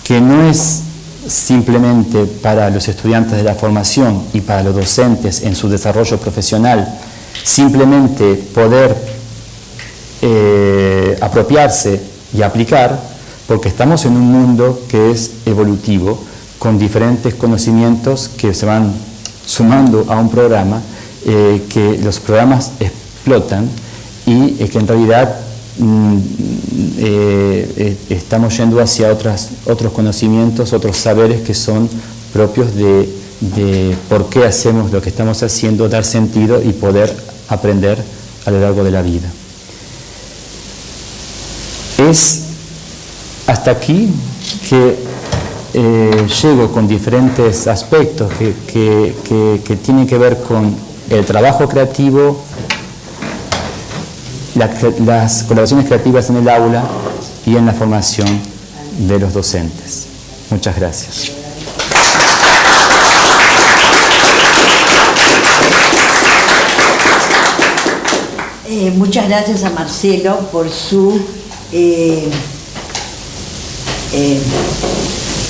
que no es simplemente para los estudiantes de la formación y para los docentes en su desarrollo profesional, simplemente poder apropiarse y aplicar, porque estamos en un mundo que es evolutivo, con diferentes conocimientos que se van sumando a un programa, que los programas explotan y que en realidad estamos yendo hacia otros conocimientos, otros saberes que son propios de por qué hacemos lo que estamos haciendo, dar sentido y poder aprender a lo largo de la vida. Es hasta aquí que llego con diferentes aspectos que tienen que ver con el trabajo creativo, las colaboraciones creativas en el aula y en la formación de los docentes. Muchas gracias. Muchas gracias a Marcelo por su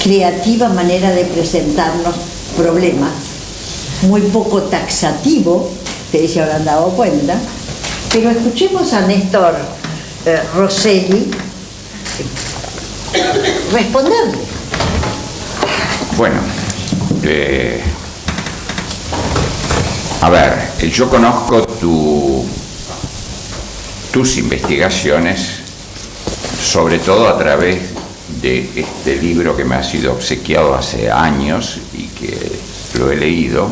creativa manera de presentarnos problema, muy poco taxativo, ustedes se habrán dado cuenta, pero escuchemos a Néstor Rosselli responderle. Bueno, a ver, yo conozco tus investigaciones, sobre todo a través de este libro que me ha sido obsequiado hace años y que lo he leído,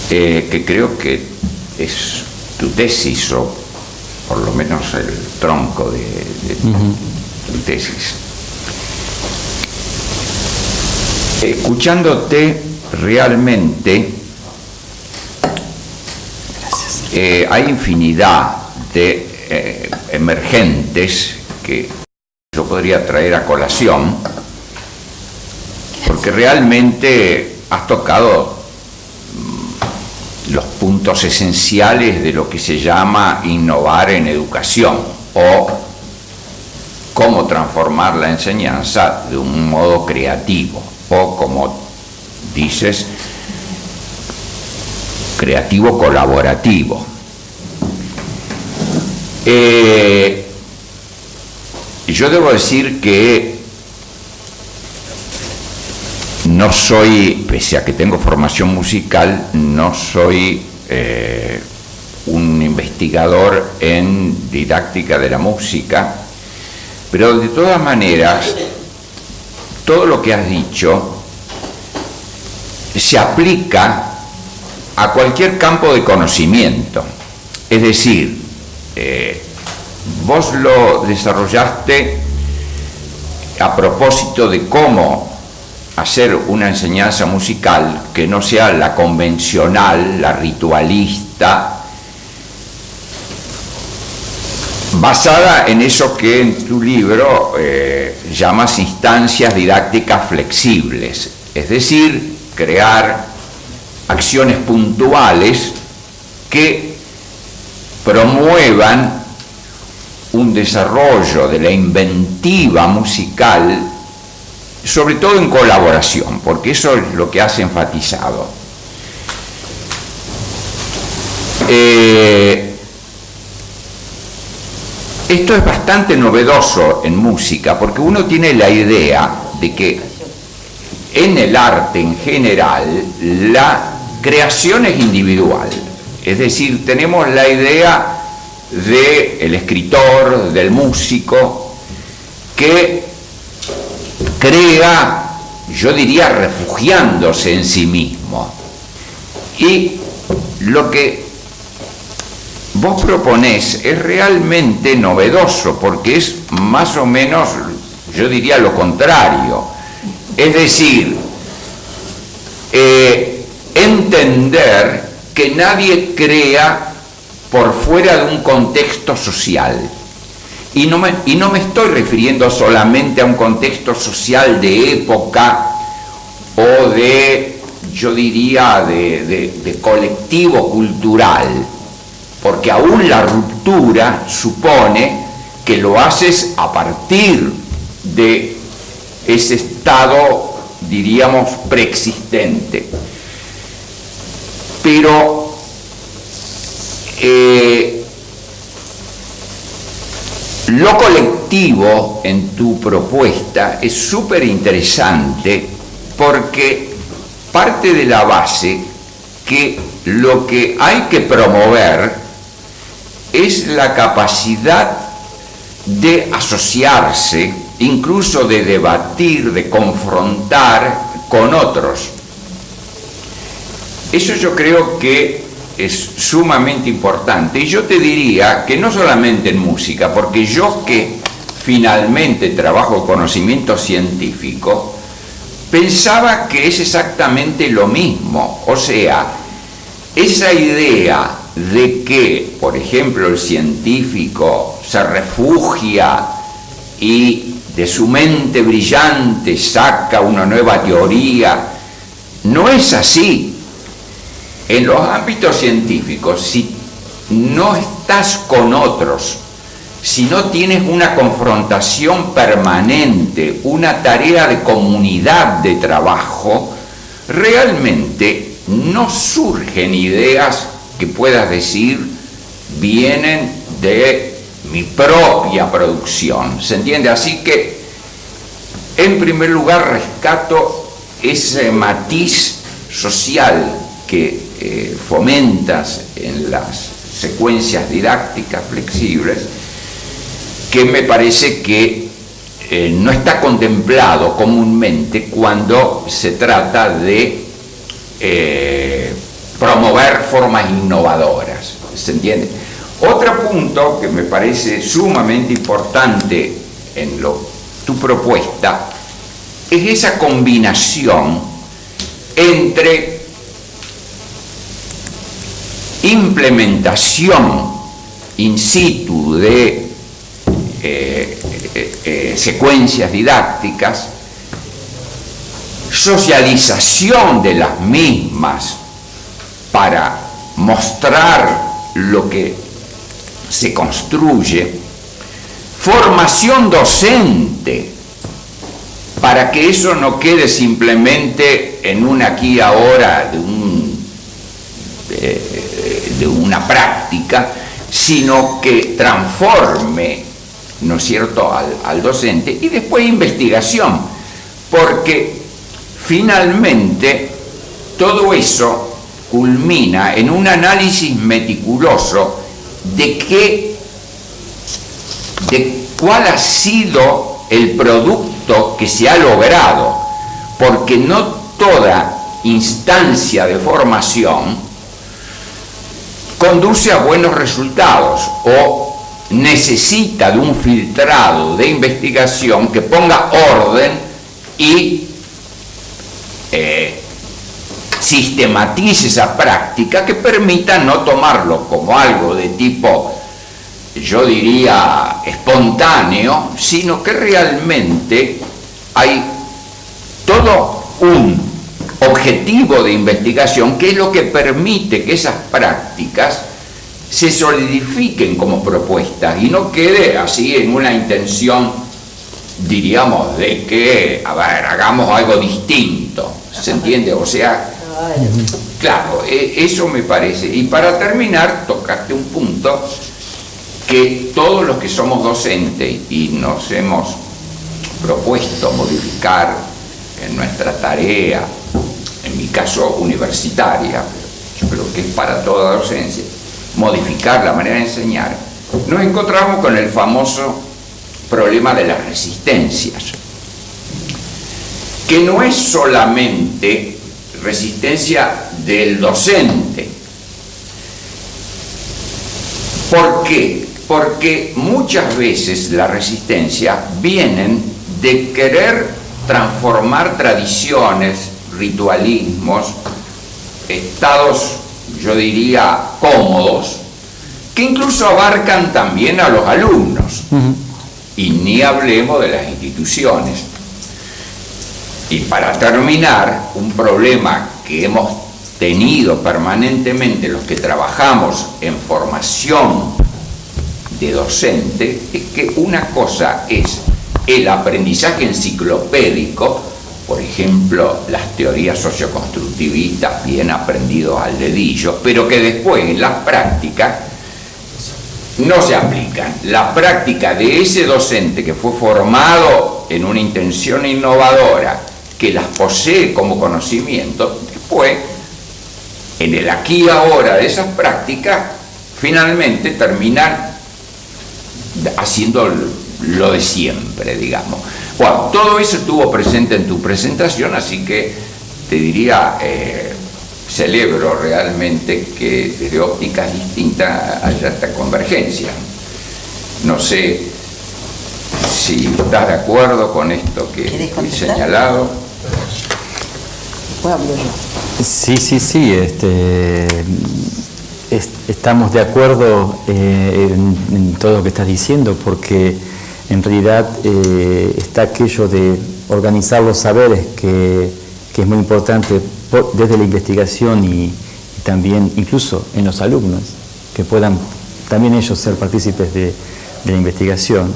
que creo que es tu tesis, o por lo menos el tronco de tu tesis. Escuchándote realmente, hay infinidad de emergentes que yo podría traer a colación, porque realmente has tocado los puntos esenciales de lo que se llama innovar en educación, o cómo transformar la enseñanza de un modo creativo, o como dices, creativo colaborativo. Yo debo decir que no soy, pese a que tengo formación musical, no soy un investigador en didáctica de la música, pero de todas maneras, todo lo que has dicho se aplica a cualquier campo de conocimiento. Es decir, vos lo desarrollaste a propósito de cómo hacer una enseñanza musical que no sea la convencional, la ritualista, basada en eso que en tu libro llamas instancias didácticas flexibles, es decir, crear acciones puntuales que promuevan un desarrollo de la inventiva musical, sobre todo en colaboración, porque eso es lo que has enfatizado. Esto es bastante novedoso en música, porque uno tiene la idea de que en el arte en general la creación es individual, es decir, tenemos la idea del escritor, del músico, que crea, yo diría, refugiándose en sí mismo. Y lo que vos proponés es realmente novedoso, porque es más o menos, yo diría, lo contrario. Es decir, entender que nadie crea por fuera de un contexto social. Y no me estoy refiriendo solamente a un contexto social de época o de, yo diría, de colectivo cultural, porque aún la ruptura supone que lo haces a partir de ese estado, diríamos, preexistente. Pero lo colectivo en tu propuesta es súper interesante, porque parte de la base que lo que hay que promover es la capacidad de asociarse, incluso de debatir, de confrontar con otros. Eso yo creo que es sumamente importante, y yo te diría que no solamente en música, porque yo que finalmente trabajo conocimiento científico, pensaba que es exactamente lo mismo. O sea, esa idea de que, por ejemplo, el científico se refugia y de su mente brillante saca una nueva teoría, no es así. En los ámbitos científicos, si no estás con otros, si no tienes una confrontación permanente, una tarea de comunidad de trabajo, realmente no surgen ideas que puedas decir vienen de mi propia producción, ¿se entiende? Así que, en primer lugar, rescato ese matiz social que fomentas en las secuencias didácticas flexibles, que me parece que no está contemplado comúnmente cuando se trata de promover formas innovadoras, ¿se entiende? Otro punto que me parece sumamente importante en tu propuesta es esa combinación entre implementación in situ de secuencias didácticas, socialización de las mismas para mostrar lo que se construye, formación docente para que eso no quede simplemente en un aquí y ahora de una práctica, sino que transforme, ¿no es cierto?, al docente, y después investigación, porque finalmente todo eso culmina en un análisis meticuloso de cuál ha sido el producto que se ha logrado, porque no toda instancia de formación conduce a buenos resultados o necesita de un filtrado de investigación que ponga orden y sistematice esa práctica, que permita no tomarlo como algo de tipo, yo diría, espontáneo, sino que realmente hay todo un objetivo de investigación que es lo que permite que esas prácticas se solidifiquen como propuestas y no quede así en una intención, diríamos, de que, a ver, hagamos algo distinto, ¿se entiende? O sea, claro, eso me parece. Y para terminar, tocaste un punto que todos los que somos docentes y nos hemos propuesto modificar en nuestra tarea, en mi caso universitaria, yo creo que es para toda docencia, modificar la manera de enseñar, nos encontramos con el famoso problema de las resistencias, que no es solamente resistencia del docente. ¿Por qué? Porque muchas veces la resistencia vienen de querer transformar tradiciones, ritualismos, estados, yo diría, cómodos, que incluso abarcan también a los alumnos. Y ni hablemos de las instituciones. Y para terminar, un problema que hemos tenido permanentemente los que trabajamos en formación de docente, es que una cosa es el aprendizaje enciclopédico, por ejemplo, las teorías socioconstructivistas bien aprendidos al dedillo, pero que después en las prácticas no se aplican. La práctica de ese docente que fue formado en una intención innovadora, que las posee como conocimiento, después, en el aquí y ahora de esas prácticas, finalmente terminan haciendo lo de siempre, digamos. Bueno, todo eso estuvo presente en tu presentación, así que te diría, celebro realmente que desde ópticas distintas haya esta convergencia. No sé si estás de acuerdo con esto que he señalado. Bueno, hablo yo. Sí, estamos de acuerdo en todo lo que estás diciendo, porque en realidad está aquello de organizar los saberes que es muy importante desde la investigación y también incluso en los alumnos, que puedan también ellos ser partícipes de la investigación.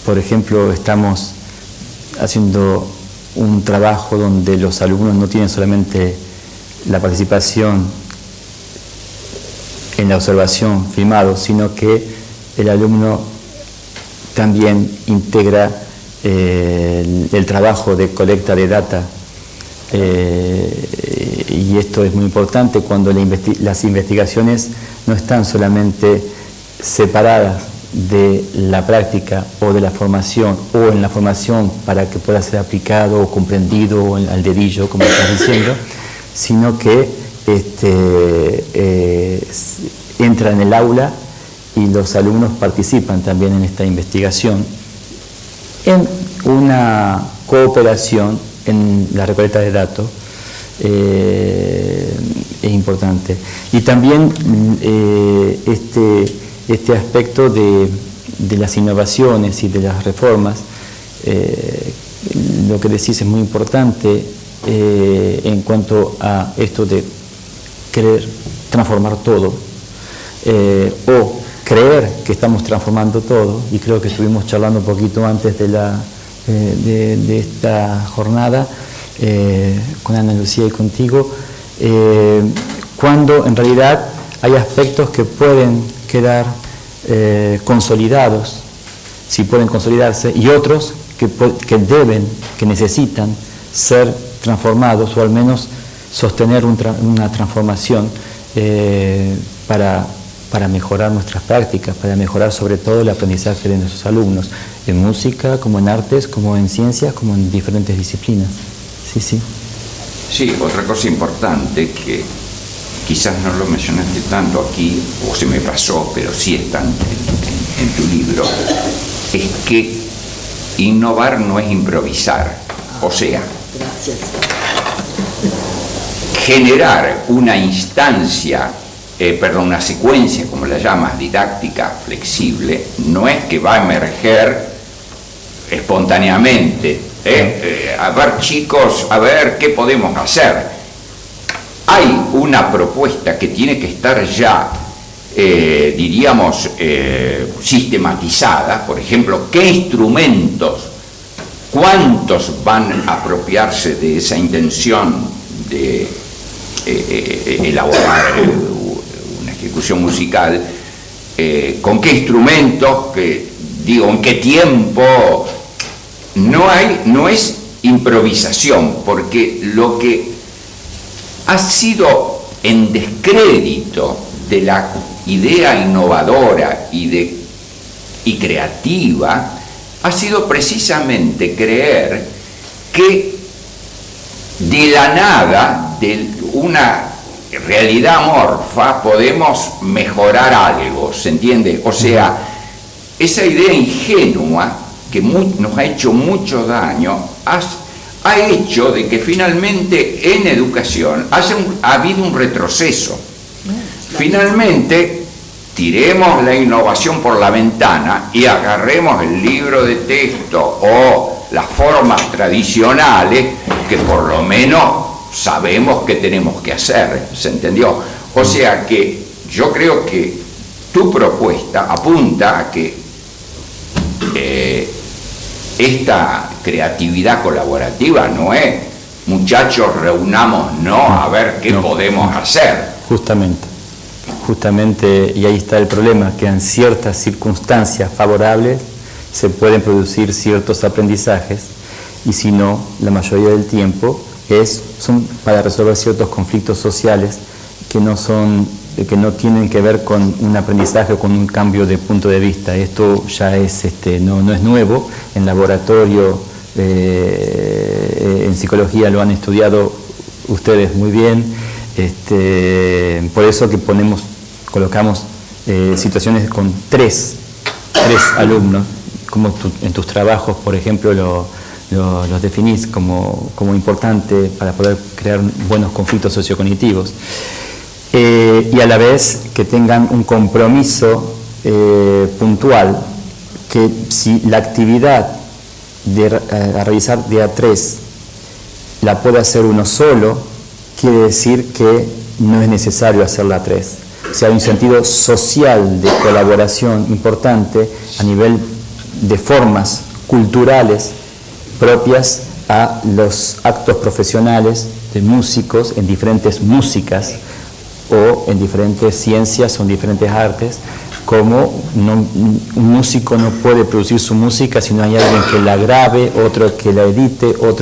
Por ejemplo, estamos haciendo un trabajo donde los alumnos no tienen solamente la participación en la observación filmado, sino que el alumno también integra el trabajo de colecta de data, y esto es muy importante cuando las investigaciones no están solamente separadas de la práctica o de la formación, o en la formación para que pueda ser aplicado o comprendido o al dedillo, como estás diciendo, sino que entra en el aula y los alumnos participan también en esta investigación en una cooperación en la recolecta de datos. Es importante. Y también este aspecto de las innovaciones y de las reformas, lo que decís es muy importante en cuanto a esto de querer transformar todo, o creer que estamos transformando todo, y creo que estuvimos charlando un poquito antes de esta jornada con Ana Lucía y contigo, cuando en realidad hay aspectos que pueden quedar consolidados, si pueden consolidarse, y otros que necesitan ser transformados, o al menos sostener una transformación para mejorar nuestras prácticas, para mejorar sobre todo el aprendizaje de nuestros alumnos, en música, como en artes, como en ciencias, como en diferentes disciplinas. Sí. Sí, otra cosa importante que quizás no lo mencionaste tanto aquí, o se me pasó, pero sí está en tu libro, es que innovar no es improvisar. O sea, generar una instancia, una secuencia, como la llamas, didáctica, flexible, no es que va a emerger espontáneamente. A ver, chicos, a ver qué podemos hacer. Hay una propuesta que tiene que estar ya, diríamos, sistematizada. Por ejemplo, ¿qué instrumentos, cuántos van a apropiarse de esa intención de elaborar una ejecución musical? ¿Con qué instrumentos? ¿En qué tiempo? No es improvisación, porque lo que ha sido en descrédito de la idea innovadora y creativa ha sido precisamente creer que de la nada, de una realidad amorfa, podemos mejorar algo, ¿se entiende? O sea, esa idea ingenua que nos ha hecho mucho daño, ha hecho de que finalmente en educación ha habido un retroceso. Finalmente, tiremos la innovación por la ventana y agarremos el libro de texto o las formas tradicionales que por lo menos sabemos que tenemos que hacer, ¿se entendió? O sea que yo creo que tu propuesta apunta a que esta creatividad colaborativa no es, muchachos, reunámonos a ver qué podemos hacer. Justamente, y ahí está el problema, que en ciertas circunstancias favorables se pueden producir ciertos aprendizajes, y si no, la mayoría del tiempo son para resolver ciertos conflictos sociales que no tienen que ver con un aprendizaje o con un cambio de punto de vista. Esto ya no es nuevo. En laboratorio, en psicología lo han estudiado ustedes muy bien. Por eso que colocamos situaciones con tres alumnos, como en tus trabajos, por ejemplo, los definís como importante para poder crear buenos conflictos sociocognitivos. Y a la vez que tengan un compromiso puntual, que si la actividad a realizar de A3 la puede hacer uno solo, quiere decir que no es necesario hacerla a 3. O sea, hay un sentido social de colaboración importante a nivel de formas culturales propias a los actos profesionales de músicos en diferentes músicas o en diferentes ciencias o en diferentes artes, como un músico no puede producir su música si no hay alguien que la grabe, otro que la edite, o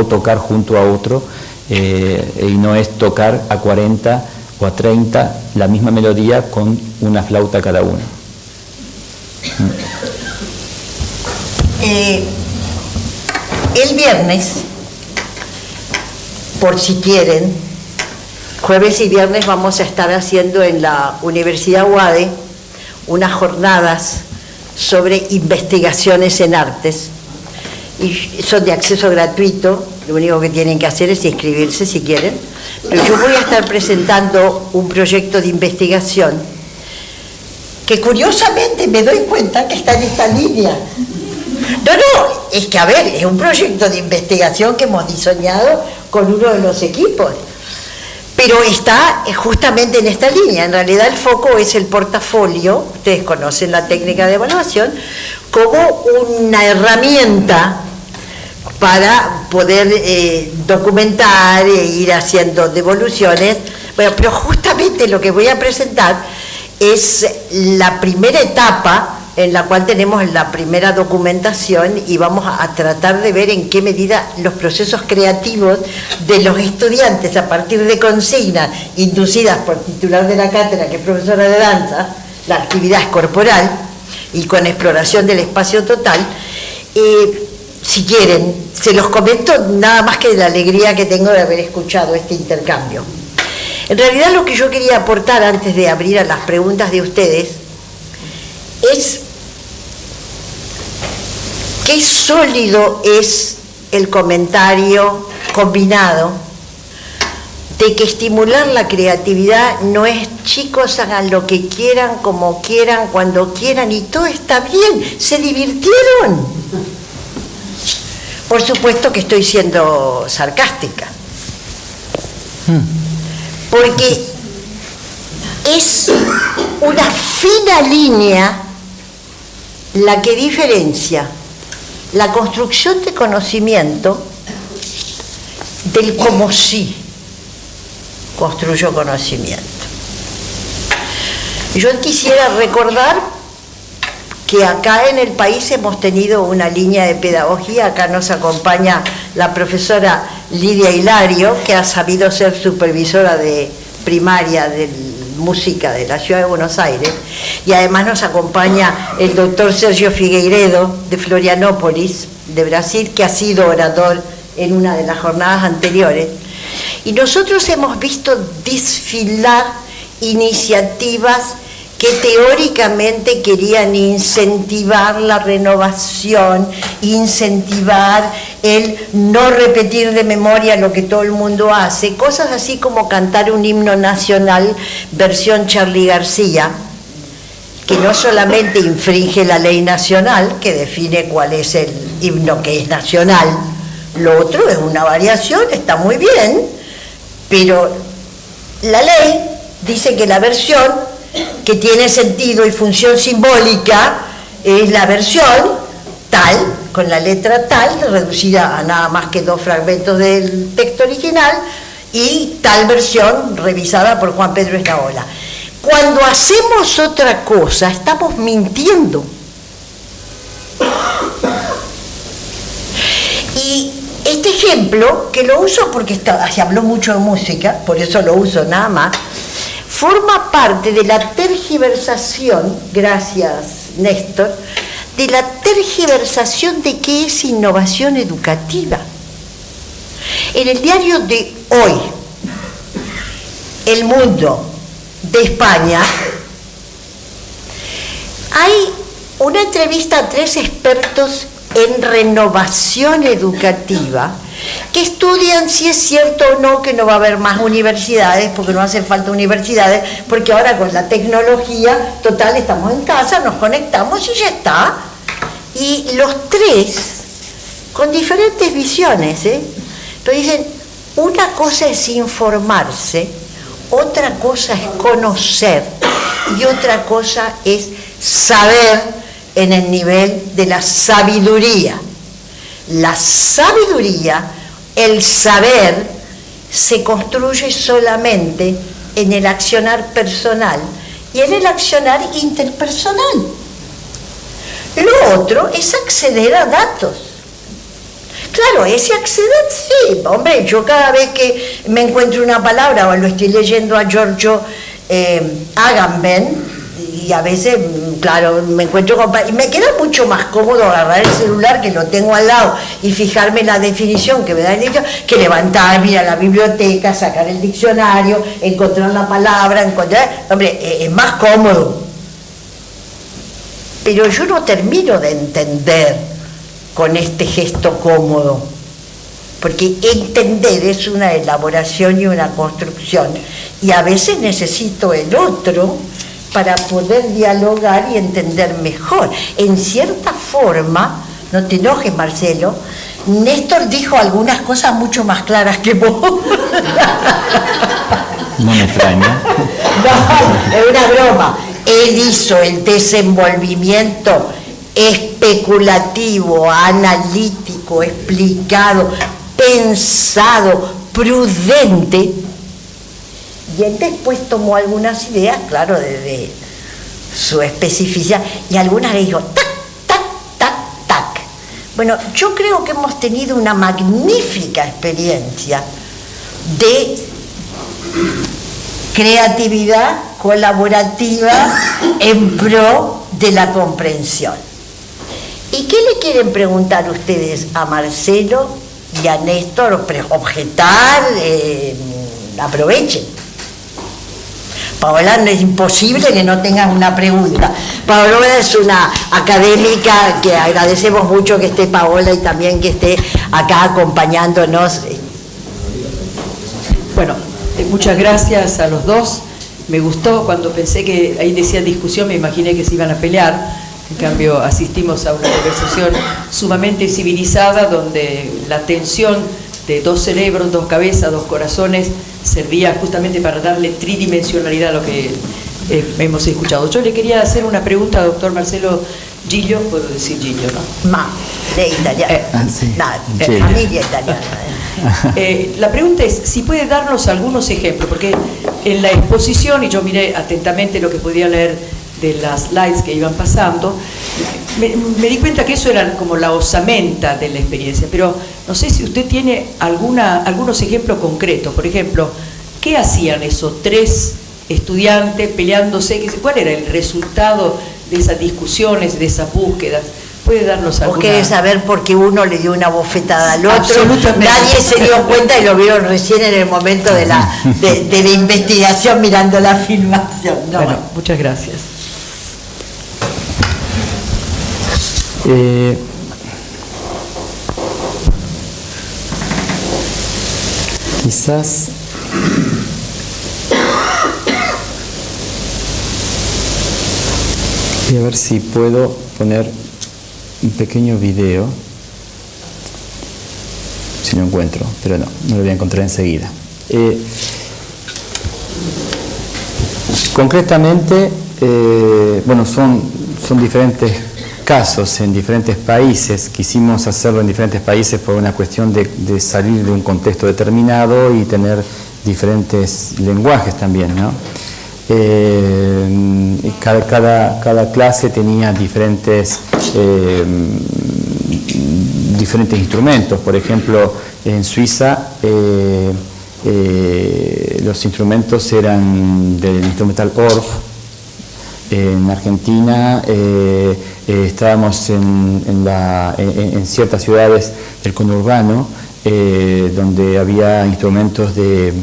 tocar junto a otro, y no es tocar a 40 o a 30 la misma melodía con una flauta cada uno. El viernes, por si quieren, jueves y viernes vamos a estar haciendo en la Universidad UADE unas jornadas sobre investigaciones en artes, y son de acceso gratuito. Lo único que tienen que hacer es inscribirse si quieren, pero yo voy a estar presentando un proyecto de investigación que curiosamente me doy cuenta que está en esta línea. No, es que a ver, es un proyecto de investigación que hemos diseñado con uno de los equipos, pero está justamente en esta línea. En realidad el foco es el portafolio, ustedes conocen la técnica de evaluación, como una herramienta para poder documentar e ir haciendo devoluciones. Bueno, pero justamente lo que voy a presentar es la primera etapa en la cual tenemos la primera documentación, y vamos a tratar de ver en qué medida los procesos creativos de los estudiantes a partir de consignas inducidas por titular de la cátedra, que es profesora de danza, la actividad es corporal y con exploración del espacio total. Si quieren, se los comento nada más que de la alegría que tengo de haber escuchado este intercambio. En realidad lo que yo quería aportar antes de abrir a las preguntas de ustedes es qué sólido es el comentario combinado de que estimular la creatividad no es chicos hagan lo que quieran, como quieran, cuando quieran y todo está bien, se divirtieron. Por supuesto que estoy siendo sarcástica, porque es una fina línea la que diferencia la construcción de conocimiento del cómo sí construyo conocimiento. Yo quisiera recordar que acá en el país hemos tenido una línea de pedagogía. Acá nos acompaña la profesora Lidia Hilario, que ha sabido ser supervisora de primaria de música de la Ciudad de Buenos Aires, y además nos acompaña el doctor Sergio Figueiredo de Florianópolis, de Brasil, que ha sido orador en una de las jornadas anteriores. Y nosotros hemos visto desfilar iniciativas que teóricamente querían incentivar la renovación, incentivar el no repetir de memoria lo que todo el mundo hace, cosas así como cantar un himno nacional versión Charly García, que no solamente infringe la ley nacional, que define cuál es el himno que es nacional, lo otro es una variación, está muy bien, pero la ley dice que la versión que tiene sentido y función simbólica es la versión tal, con la letra tal, reducida a nada más que 2 fragmentos del texto original, y tal versión revisada por Juan Pedro Esnaola. Cuando hacemos otra cosa, estamos mintiendo. Y este ejemplo, que lo uso porque se habló mucho de música, por eso lo uso nada más, forma parte de la tergiversación, gracias Néstor, de la tergiversación de qué es innovación educativa. En el diario de hoy, El Mundo de España, hay una entrevista a 3 expertos en renovación educativa que estudian si es cierto o no que no va a haber más universidades, porque no hacen falta universidades, porque ahora con la tecnología, total, estamos en casa, nos conectamos y ya está. Y los 3, con diferentes visiones, pero dicen, una cosa es informarse, otra cosa es conocer y otra cosa es saber en el nivel de la sabiduría. La sabiduría, el saber, se construye solamente en el accionar personal y en el accionar interpersonal. Lo otro es acceder a datos. Claro, ese acceder, sí, hombre, yo cada vez que me encuentro una palabra o lo estoy leyendo a Giorgio Agamben, y a veces, claro, me encuentro con... Y me queda mucho más cómodo agarrar el celular, que lo tengo al lado, y fijarme en la definición que me da el diccionario, que levantarme, ir a la biblioteca, sacar el diccionario, encontrar la palabra, encontrar... Hombre, es más cómodo. Pero yo no termino de entender con este gesto cómodo, porque entender es una elaboración y una construcción, y a veces necesito el otro para poder dialogar y entender mejor. En cierta forma, no te enojes, Marcelo, Néstor dijo algunas cosas mucho más claras que vos. No me extraña. No, es una broma. Él hizo el desenvolvimiento especulativo, analítico, explicado, pensado, prudente, y él después tomó algunas ideas, claro, de su especificidad, y algunas le dijo tac, tac, tac, tac. Bueno, yo creo que hemos tenido una magnífica experiencia de creatividad colaborativa en pro de la comprensión. ¿Y qué le quieren preguntar ustedes a Marcelo y a Néstor? Objetar, aprovechen. Paola, no es imposible que no tengas una pregunta. Paola es una académica que agradecemos mucho que esté Paola y también que esté acá acompañándonos. Bueno, muchas gracias a los dos. Me gustó cuando pensé que ahí decía discusión, me imaginé que se iban a pelear. En cambio, asistimos a una conversación sumamente civilizada donde la tensión de dos cerebros, dos cabezas, dos corazones servía justamente para darle tridimensionalidad a lo que hemos escuchado. Yo le quería hacer una pregunta al doctor Marcelo Giglio, puedo decir Giglio, ¿no? Ma, de italiano. Sí. Familia italiana. La pregunta es si puede darnos algunos ejemplos, porque en la exposición, y yo miré atentamente lo que podía leer de las slides que iban pasando, me di cuenta que eso era como la osamenta de la experiencia, pero no sé si usted tiene algunos ejemplos concretos. Por ejemplo, ¿qué hacían esos tres estudiantes peleándose? ¿Cuál era el resultado de esas discusiones, de esas búsquedas? ¿Puede darnos alguna? ¿Vos querés saber por qué uno le dio una bofetada al otro? Absolutamente. Nadie se dio cuenta y lo vieron recién en el momento de la investigación mirando la filmación. No, bueno, muchas gracias. Quizás voy a ver si puedo poner un pequeño video, si lo encuentro, pero no lo voy a encontrar enseguida. Concretamente, bueno, son diferentes casos en diferentes países. Quisimos hacerlo en diferentes países por una cuestión de salir de un contexto determinado y tener diferentes lenguajes también, ¿no? Cada clase tenía diferentes instrumentos. Por ejemplo, en Suiza los instrumentos eran del instrumental Orff. En Argentina estábamos en ciertas ciudades del conurbano donde había instrumentos de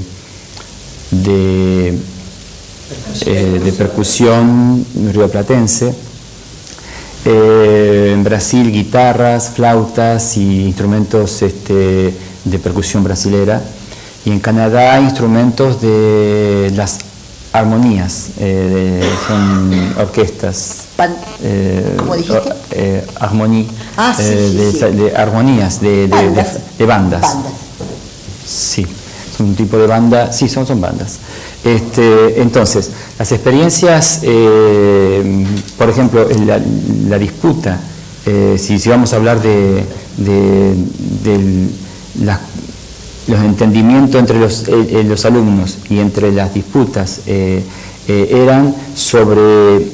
percusión rioplatense. En Brasil, guitarras, flautas y instrumentos de percusión brasilera. Y en Canadá, instrumentos de las armonías, son orquestas. ¿Cómo dijiste? Armonía. Ah, sí, sí. De armonías, de bandas. Sí, es un tipo de banda, sí, son bandas. Entonces, las experiencias, por ejemplo, la disputa si vamos a hablar de los entendimientos entre los alumnos y entre las disputas, eran sobre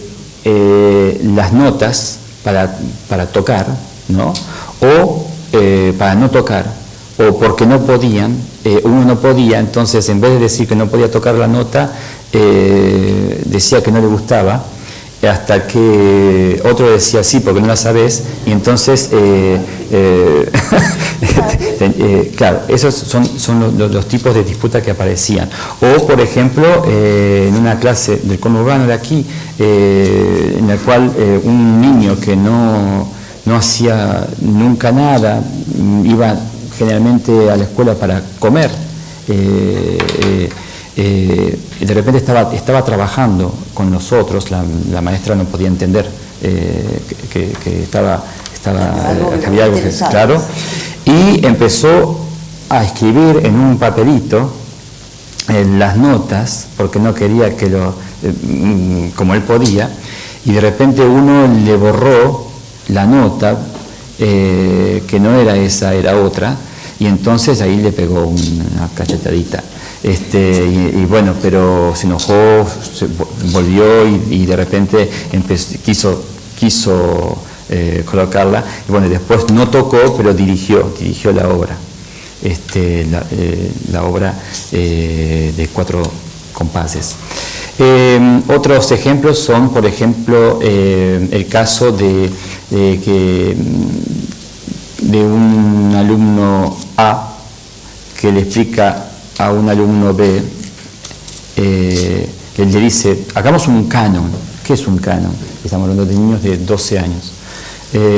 las notas para tocar, ¿no? O para no tocar, o porque no podían, uno no podía, entonces en vez de decir que no podía tocar la nota, decía que no le gustaba, hasta que otro decía sí porque no la sabes, y entonces claro, esos son los tipos de disputas que aparecían. O por ejemplo, en una clase del conurbano de aquí, en la cual un niño que no hacía nunca nada, iba generalmente a la escuela para comer, de repente estaba trabajando con nosotros, la maestra no podía entender que había algo que, claro, y empezó a escribir en un papelito las notas, porque no quería que como él podía, y de repente uno le borró la nota, que no era esa, era otra, y entonces ahí le pegó una cachetadita. Y bueno, pero se enojó, volvió y de repente quiso colocarla, y bueno, después no tocó, pero dirigió la obra, la obra de 4 compases. Otros ejemplos son, por ejemplo, el caso de un alumno A que le explica a un alumno B, que le dice, hagamos un canon. ¿Qué es un canon? Estamos hablando de niños de 12 años.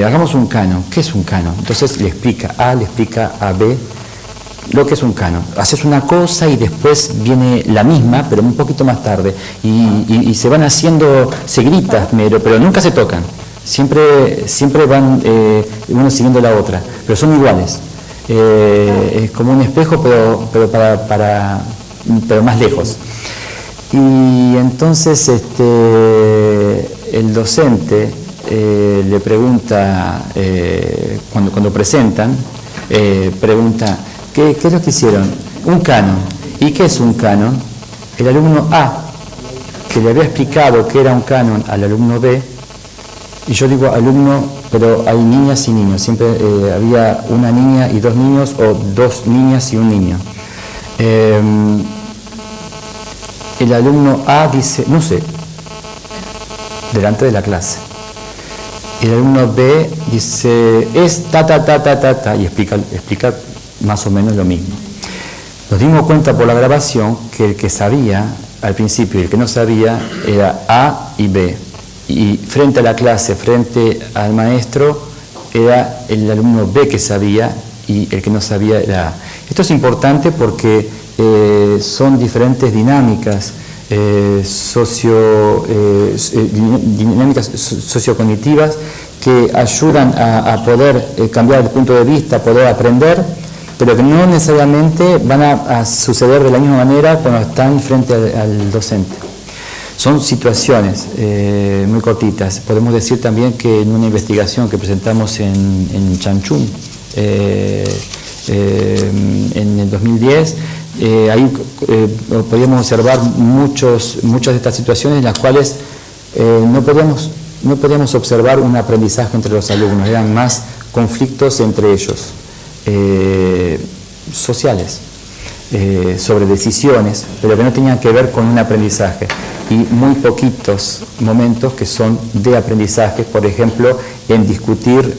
Hagamos un canon. ¿Qué es un canon? Entonces le explica a B lo que es un canon. Haces una cosa y después viene la misma, pero un poquito más tarde, y se van haciendo seguiditas, pero nunca se tocan. Siempre van uno siguiendo la otra, pero son iguales. Es como un espejo, pero más lejos. Y entonces el docente le pregunta, cuando presentan, pregunta, ¿qué es lo que hicieron? Un canon. ¿Y qué es un canon? El alumno A, que le había explicado qué era un canon al alumno B, y yo digo alumno, pero hay niñas y niños, siempre había una niña y 2 niños, o 2 niñas y un niño. El alumno A dice, no sé, delante de la clase. El alumno B dice, es ta, y explica más o menos lo mismo. Nos dimos cuenta por la grabación que el que sabía al principio y el que no sabía era A y B. Y frente a la clase, frente al maestro, era el alumno B que sabía y el que no sabía era A. Esto es importante porque son diferentes dinámicas, dinámicas sociocognitivas que ayudan a poder cambiar el punto de vista, a poder aprender, pero que no necesariamente van a suceder de la misma manera cuando están frente al docente. Son situaciones muy cortitas. Podemos decir también que en una investigación que presentamos en Chanchún, en el 2010, ahí podíamos observar muchas de estas situaciones en las cuales no podíamos observar un aprendizaje entre los alumnos, eran más conflictos entre ellos, sociales, sobre decisiones, pero que no tenían que ver con un aprendizaje. Y muy poquitos momentos que son de aprendizaje, por ejemplo, en discutir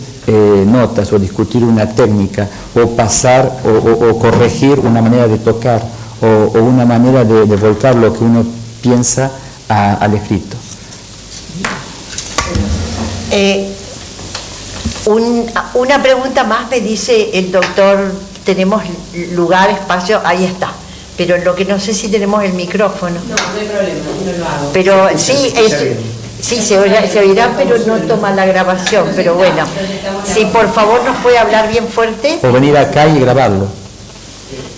notas o discutir una técnica o pasar o corregir una manera de tocar o una manera de volcar lo que uno piensa al escrito. Una pregunta más me dice el doctor, tenemos lugar, espacio, ahí está. Pero lo que no sé si tenemos el micrófono. No hay problema, no lo hago. Pero sí, se oirá, pero no toma la grabación. Pero bueno, si por favor nos puede hablar bien fuerte. O venir acá y grabarlo.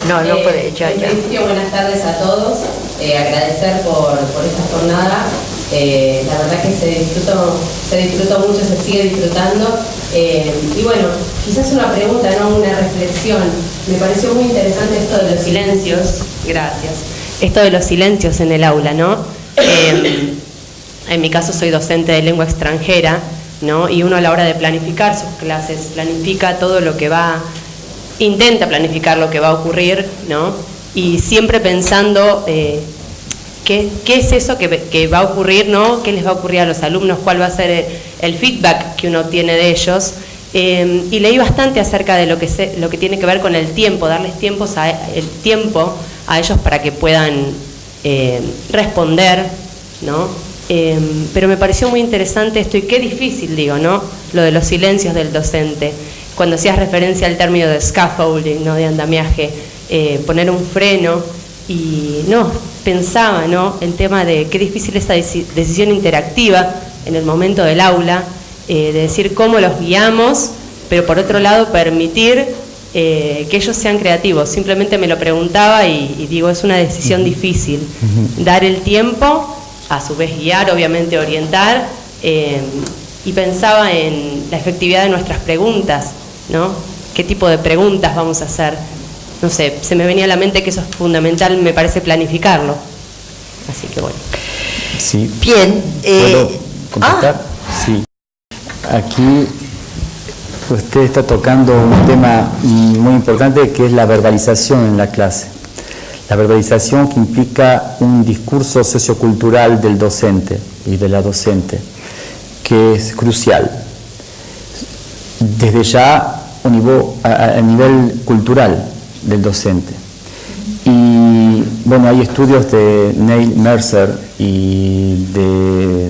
No puede, ya. En principio, buenas tardes a todos. Agradecer por esta jornada. La verdad que se disfrutó mucho, se sigue disfrutando. Y bueno, quizás una pregunta, no una reflexión. Me pareció muy interesante esto de los silencios. Gracias. Esto de los silencios en el aula, ¿no? En mi caso soy docente de lengua extranjera, ¿no? Y uno a la hora de planificar sus clases, planifica todo lo que intenta planificar lo que va a ocurrir, ¿no? Y siempre pensando qué es eso que va a ocurrir, ¿no? ¿Qué les va a ocurrir a los alumnos? ¿Cuál va a ser el feedback que uno tiene de ellos? Y leí bastante acerca de lo que tiene que ver con el tiempo, darles el tiempo a ellos para que puedan responder, ¿no? Pero me pareció muy interesante esto, y qué difícil, digo, ¿no? Lo de los silencios del docente. Cuando hacías referencia al término de scaffolding, ¿no? De andamiaje, poner un freno, y pensaba, ¿no? El tema de qué difícil esta decisión interactiva en el momento del aula, de decir cómo los guiamos, pero por otro lado permitir que ellos sean creativos. Simplemente me lo preguntaba y digo, es una decisión difícil. Dar el tiempo, a su vez guiar, obviamente orientar, y pensaba en la efectividad de nuestras preguntas, ¿no? ¿Qué tipo de preguntas vamos a hacer? No sé, se me venía a la mente que eso es fundamental, me parece planificarlo. Así que bueno. Sí. Bien. ¿Puedo contestar? Sí. Aquí usted está tocando un tema muy importante, que es la verbalización en la clase. La verbalización, que implica un discurso sociocultural del docente y de la docente, que es crucial. Desde ya a nivel cultural del docente. Y bueno, hay estudios de Neil Mercer y de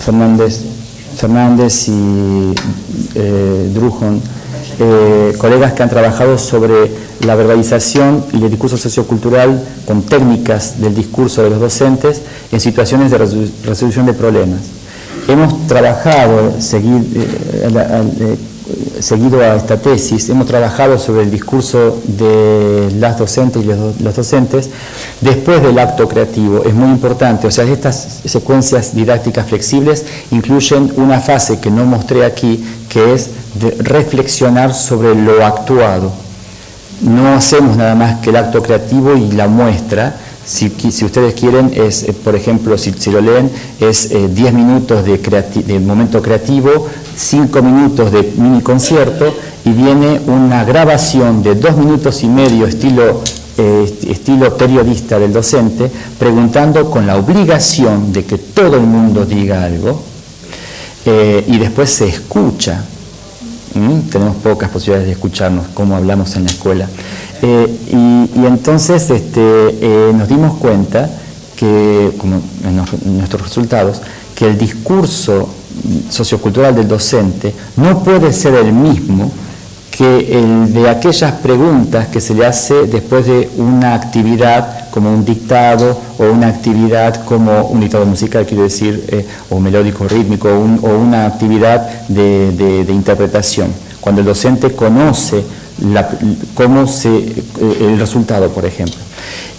Fernández y Drujon, colegas que han trabajado sobre la verbalización y el discurso sociocultural con técnicas del discurso de los docentes en situaciones de resolución de problemas. Hemos trabajado, seguido a esta tesis, hemos trabajado sobre el discurso de las docentes y los docentes después del acto creativo. Es muy importante, o sea, estas secuencias didácticas flexibles incluyen una fase que no mostré aquí, que es de reflexionar sobre lo actuado. No hacemos nada más que el acto creativo y la muestra. Si ustedes quieren, por ejemplo, si lo leen, es 10 minutos de momento creativo, 5 minutos de mini concierto, y viene una grabación de 2 minutos y medio estilo periodista del docente, preguntando con la obligación de que todo el mundo diga algo, y después se escucha. Tenemos pocas posibilidades de escucharnos, como hablamos en la escuela. Y entonces nos dimos cuenta que, como en nuestros resultados, que el discurso sociocultural del docente no puede ser el mismo que el de aquellas preguntas que se le hace después de una actividad como un dictado, o una actividad como un dictado musical, quiero decir, o melódico, rítmico, o una actividad de interpretación. Cuando el docente conoce el resultado, por ejemplo.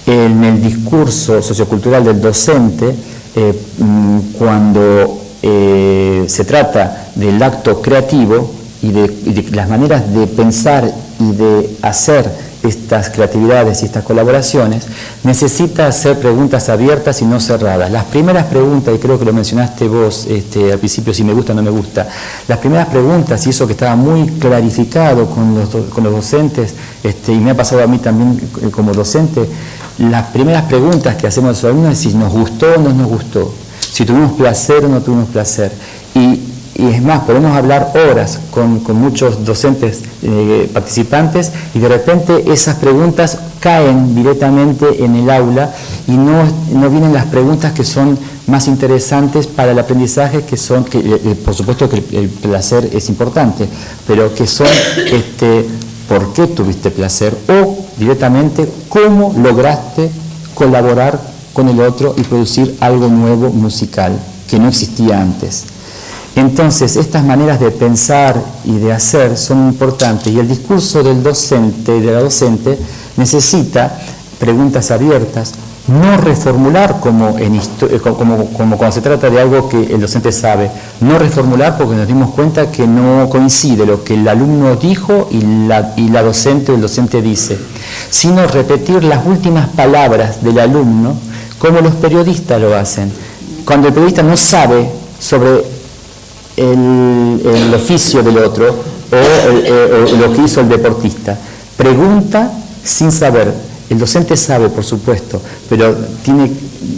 En el discurso sociocultural del docente, cuando se trata del acto creativo y de las maneras de pensar y de hacer estas creatividades y estas colaboraciones, necesita hacer preguntas abiertas y no cerradas. Las primeras preguntas, y creo que lo mencionaste vos al principio, si me gusta o no me gusta, las primeras preguntas, y eso que estaba muy clarificado con los docentes, y me ha pasado a mí también como docente, las primeras preguntas que hacemos a los alumnos es si nos gustó o no nos gustó, si tuvimos placer o no tuvimos placer. Y es más, podemos hablar horas con muchos docentes participantes, y de repente esas preguntas caen directamente en el aula y no vienen las preguntas que son más interesantes para el aprendizaje, que por supuesto que el placer es importante, pero que son ¿por qué tuviste placer? O directamente, ¿cómo lograste colaborar con el otro y producir algo nuevo musical que no existía antes? Entonces, estas maneras de pensar y de hacer son importantes, y el discurso del docente y de la docente necesita preguntas abiertas, no reformular como cuando se trata de algo que el docente sabe, no reformular porque nos dimos cuenta que no coincide lo que el alumno dijo y la docente o el docente dice, sino repetir las últimas palabras del alumno como los periodistas lo hacen. Cuando el periodista no sabe sobre el oficio del otro o lo que hizo el deportista, pregunta sin saber. El docente sabe, por supuesto, pero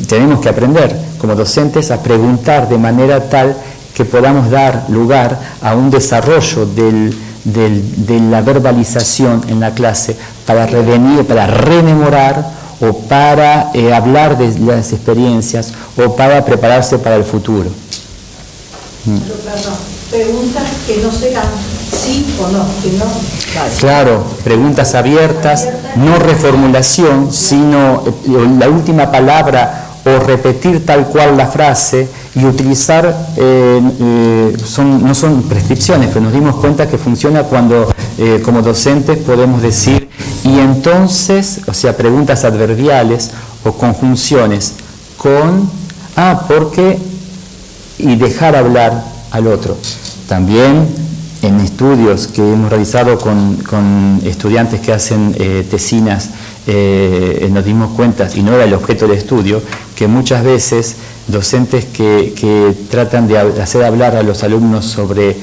tenemos que aprender como docentes a preguntar de manera tal que podamos dar lugar a un desarrollo de la verbalización en la clase para revenir, para rememorar o para hablar de las experiencias o para prepararse para el futuro. Preguntas que no serán sí o no, que no. Claro, preguntas abiertas, no reformulación, sino la última palabra o repetir tal cual la frase y utilizar, no son prescripciones, pero nos dimos cuenta que funciona cuando como docentes podemos decir, y entonces, o sea, preguntas adverbiales o conjunciones con, porque, y dejar hablar al otro. También en estudios que hemos realizado con estudiantes que hacen tesinas, nos dimos cuenta, y no era el objeto del estudio, que muchas veces docentes que tratan de hacer hablar a los alumnos sobre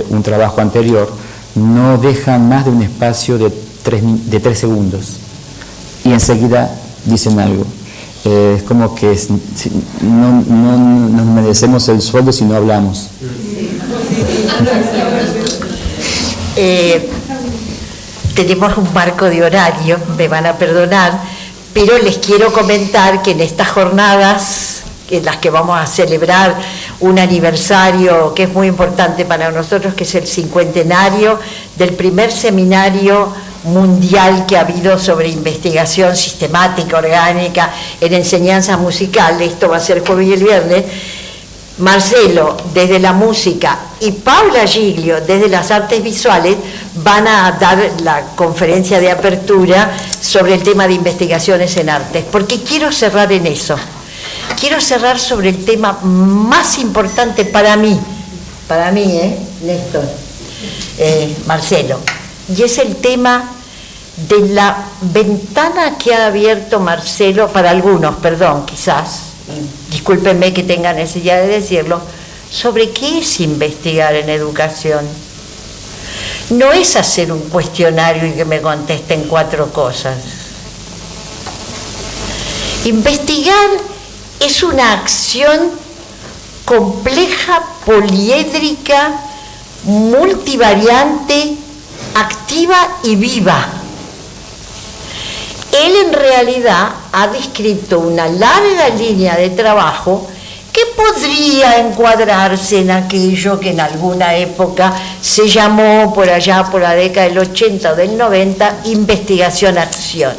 un trabajo anterior, no dejan más de un espacio de 3 segundos y enseguida dicen algo. Es como que no nos merecemos el sueldo si no hablamos. Tenemos un marco de horario, me van a perdonar, pero les quiero comentar que en estas jornadas en las que vamos a celebrar un aniversario que es muy importante para nosotros, que es el 50º del primer seminario mundial que ha habido sobre investigación sistemática, orgánica, en enseñanza musical. Esto va a ser jueves y el viernes. Marcelo, desde la música, y Paula Giglio, desde las artes visuales, van a dar la conferencia de apertura sobre el tema de investigaciones en artes, porque quiero cerrar en eso. Quiero cerrar sobre el tema más importante para mí, Néstor, Marcelo, y es el tema de la ventana que ha abierto Marcelo, para algunos, perdón, quizás, discúlpenme que tenga necesidad de decirlo, sobre qué es investigar en educación. No es hacer un cuestionario y que me contesten 4 cosas. Investigar es una acción compleja, poliédrica, multivariante, activa y viva. Él en realidad ha descrito una larga línea de trabajo que podría encuadrarse en aquello que en alguna época se llamó, por allá por la década del 80 o del 90, investigación-acción.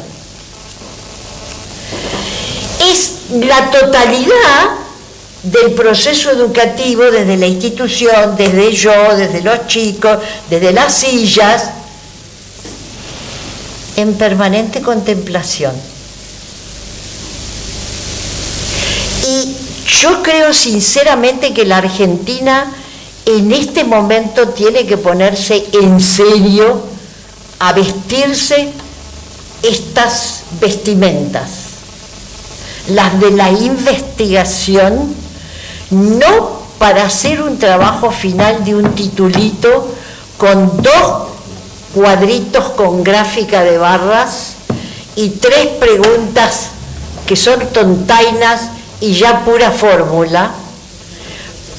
Es la totalidad del proceso educativo desde la institución, desde yo, desde los chicos, desde las sillas, en permanente contemplación. Y yo creo sinceramente que la Argentina en este momento tiene que ponerse en serio a vestirse estas vestimentas, las de la investigación, no para hacer un trabajo final de un titulito con 2 cuadritos con gráfica de barras y 3 preguntas que son tontainas y ya pura fórmula,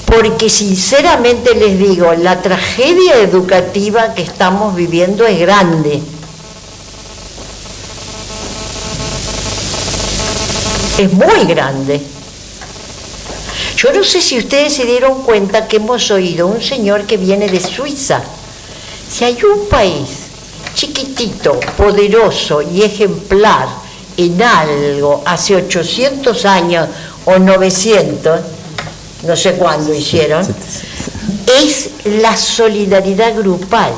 porque sinceramente les digo, la tragedia educativa que estamos viviendo es grande. Es muy grande. Yo no sé si ustedes se dieron cuenta que hemos oído un señor que viene de Suiza. Si hay un país chiquitito, poderoso y ejemplar en algo hace 800 años o 900, no sé cuándo hicieron, es la solidaridad grupal.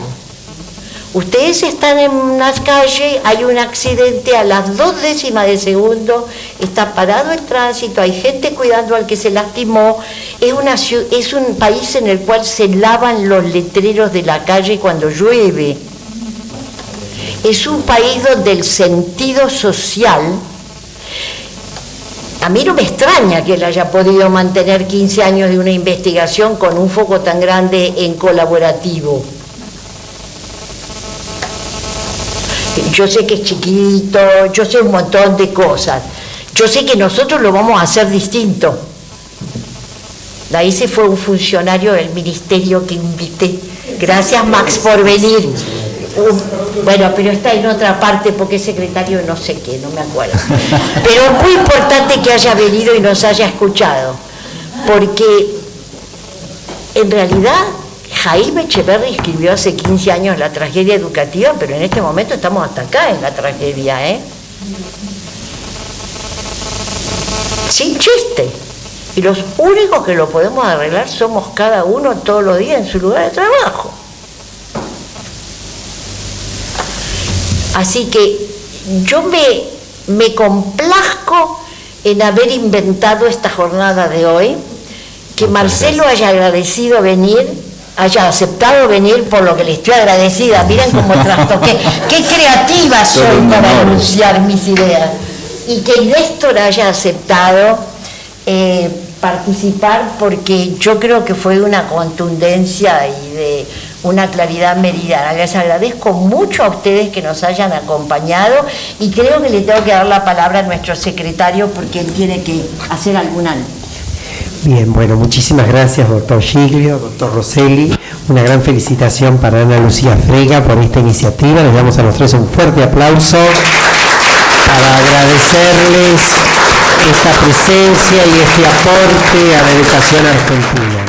Ustedes están en una calle, hay un accidente, a las 2 décimas de segundo está parado el tránsito, hay gente cuidando al que se lastimó, es un país en el cual se lavan los letreros de la calle cuando llueve. Es un país donde el sentido social, a mí no me extraña que él haya podido mantener 15 años de una investigación con un foco tan grande en colaborativo. Yo sé que es chiquito, yo sé un montón de cosas. Yo sé que nosotros lo vamos a hacer distinto. Ahí se fue un funcionario del ministerio que invité. Gracias, Max, por venir. Bueno, pero está en otra parte porque es secretario no sé qué, no me acuerdo. Pero es muy importante que haya venido y nos haya escuchado. Porque en realidad Jaime Echeverri escribió hace 15 años La tragedia educativa, pero en este momento estamos hasta acá en la tragedia, ¿eh? Sin chiste. Y los únicos que lo podemos arreglar somos cada uno todos los días en su lugar de trabajo. Así que yo me complazco en haber inventado esta jornada de hoy, que Marcelo haya agradecido venir, haya aceptado venir, por lo que le estoy agradecida. Miren cómo trastoqué, qué creativa soy para anunciar mis ideas. Y que Néstor haya aceptado participar, porque yo creo que fue de una contundencia y de una claridad meridiana. Les agradezco mucho a ustedes que nos hayan acompañado y creo que le tengo que dar la palabra a nuestro secretario porque él tiene que hacer alguna. Bien, bueno, muchísimas gracias, doctor Giglio, doctor Rosselli. Una gran felicitación para Ana Lucía Frega por esta iniciativa. Les damos a los tres un fuerte aplauso para agradecerles esta presencia y este aporte a la educación argentina.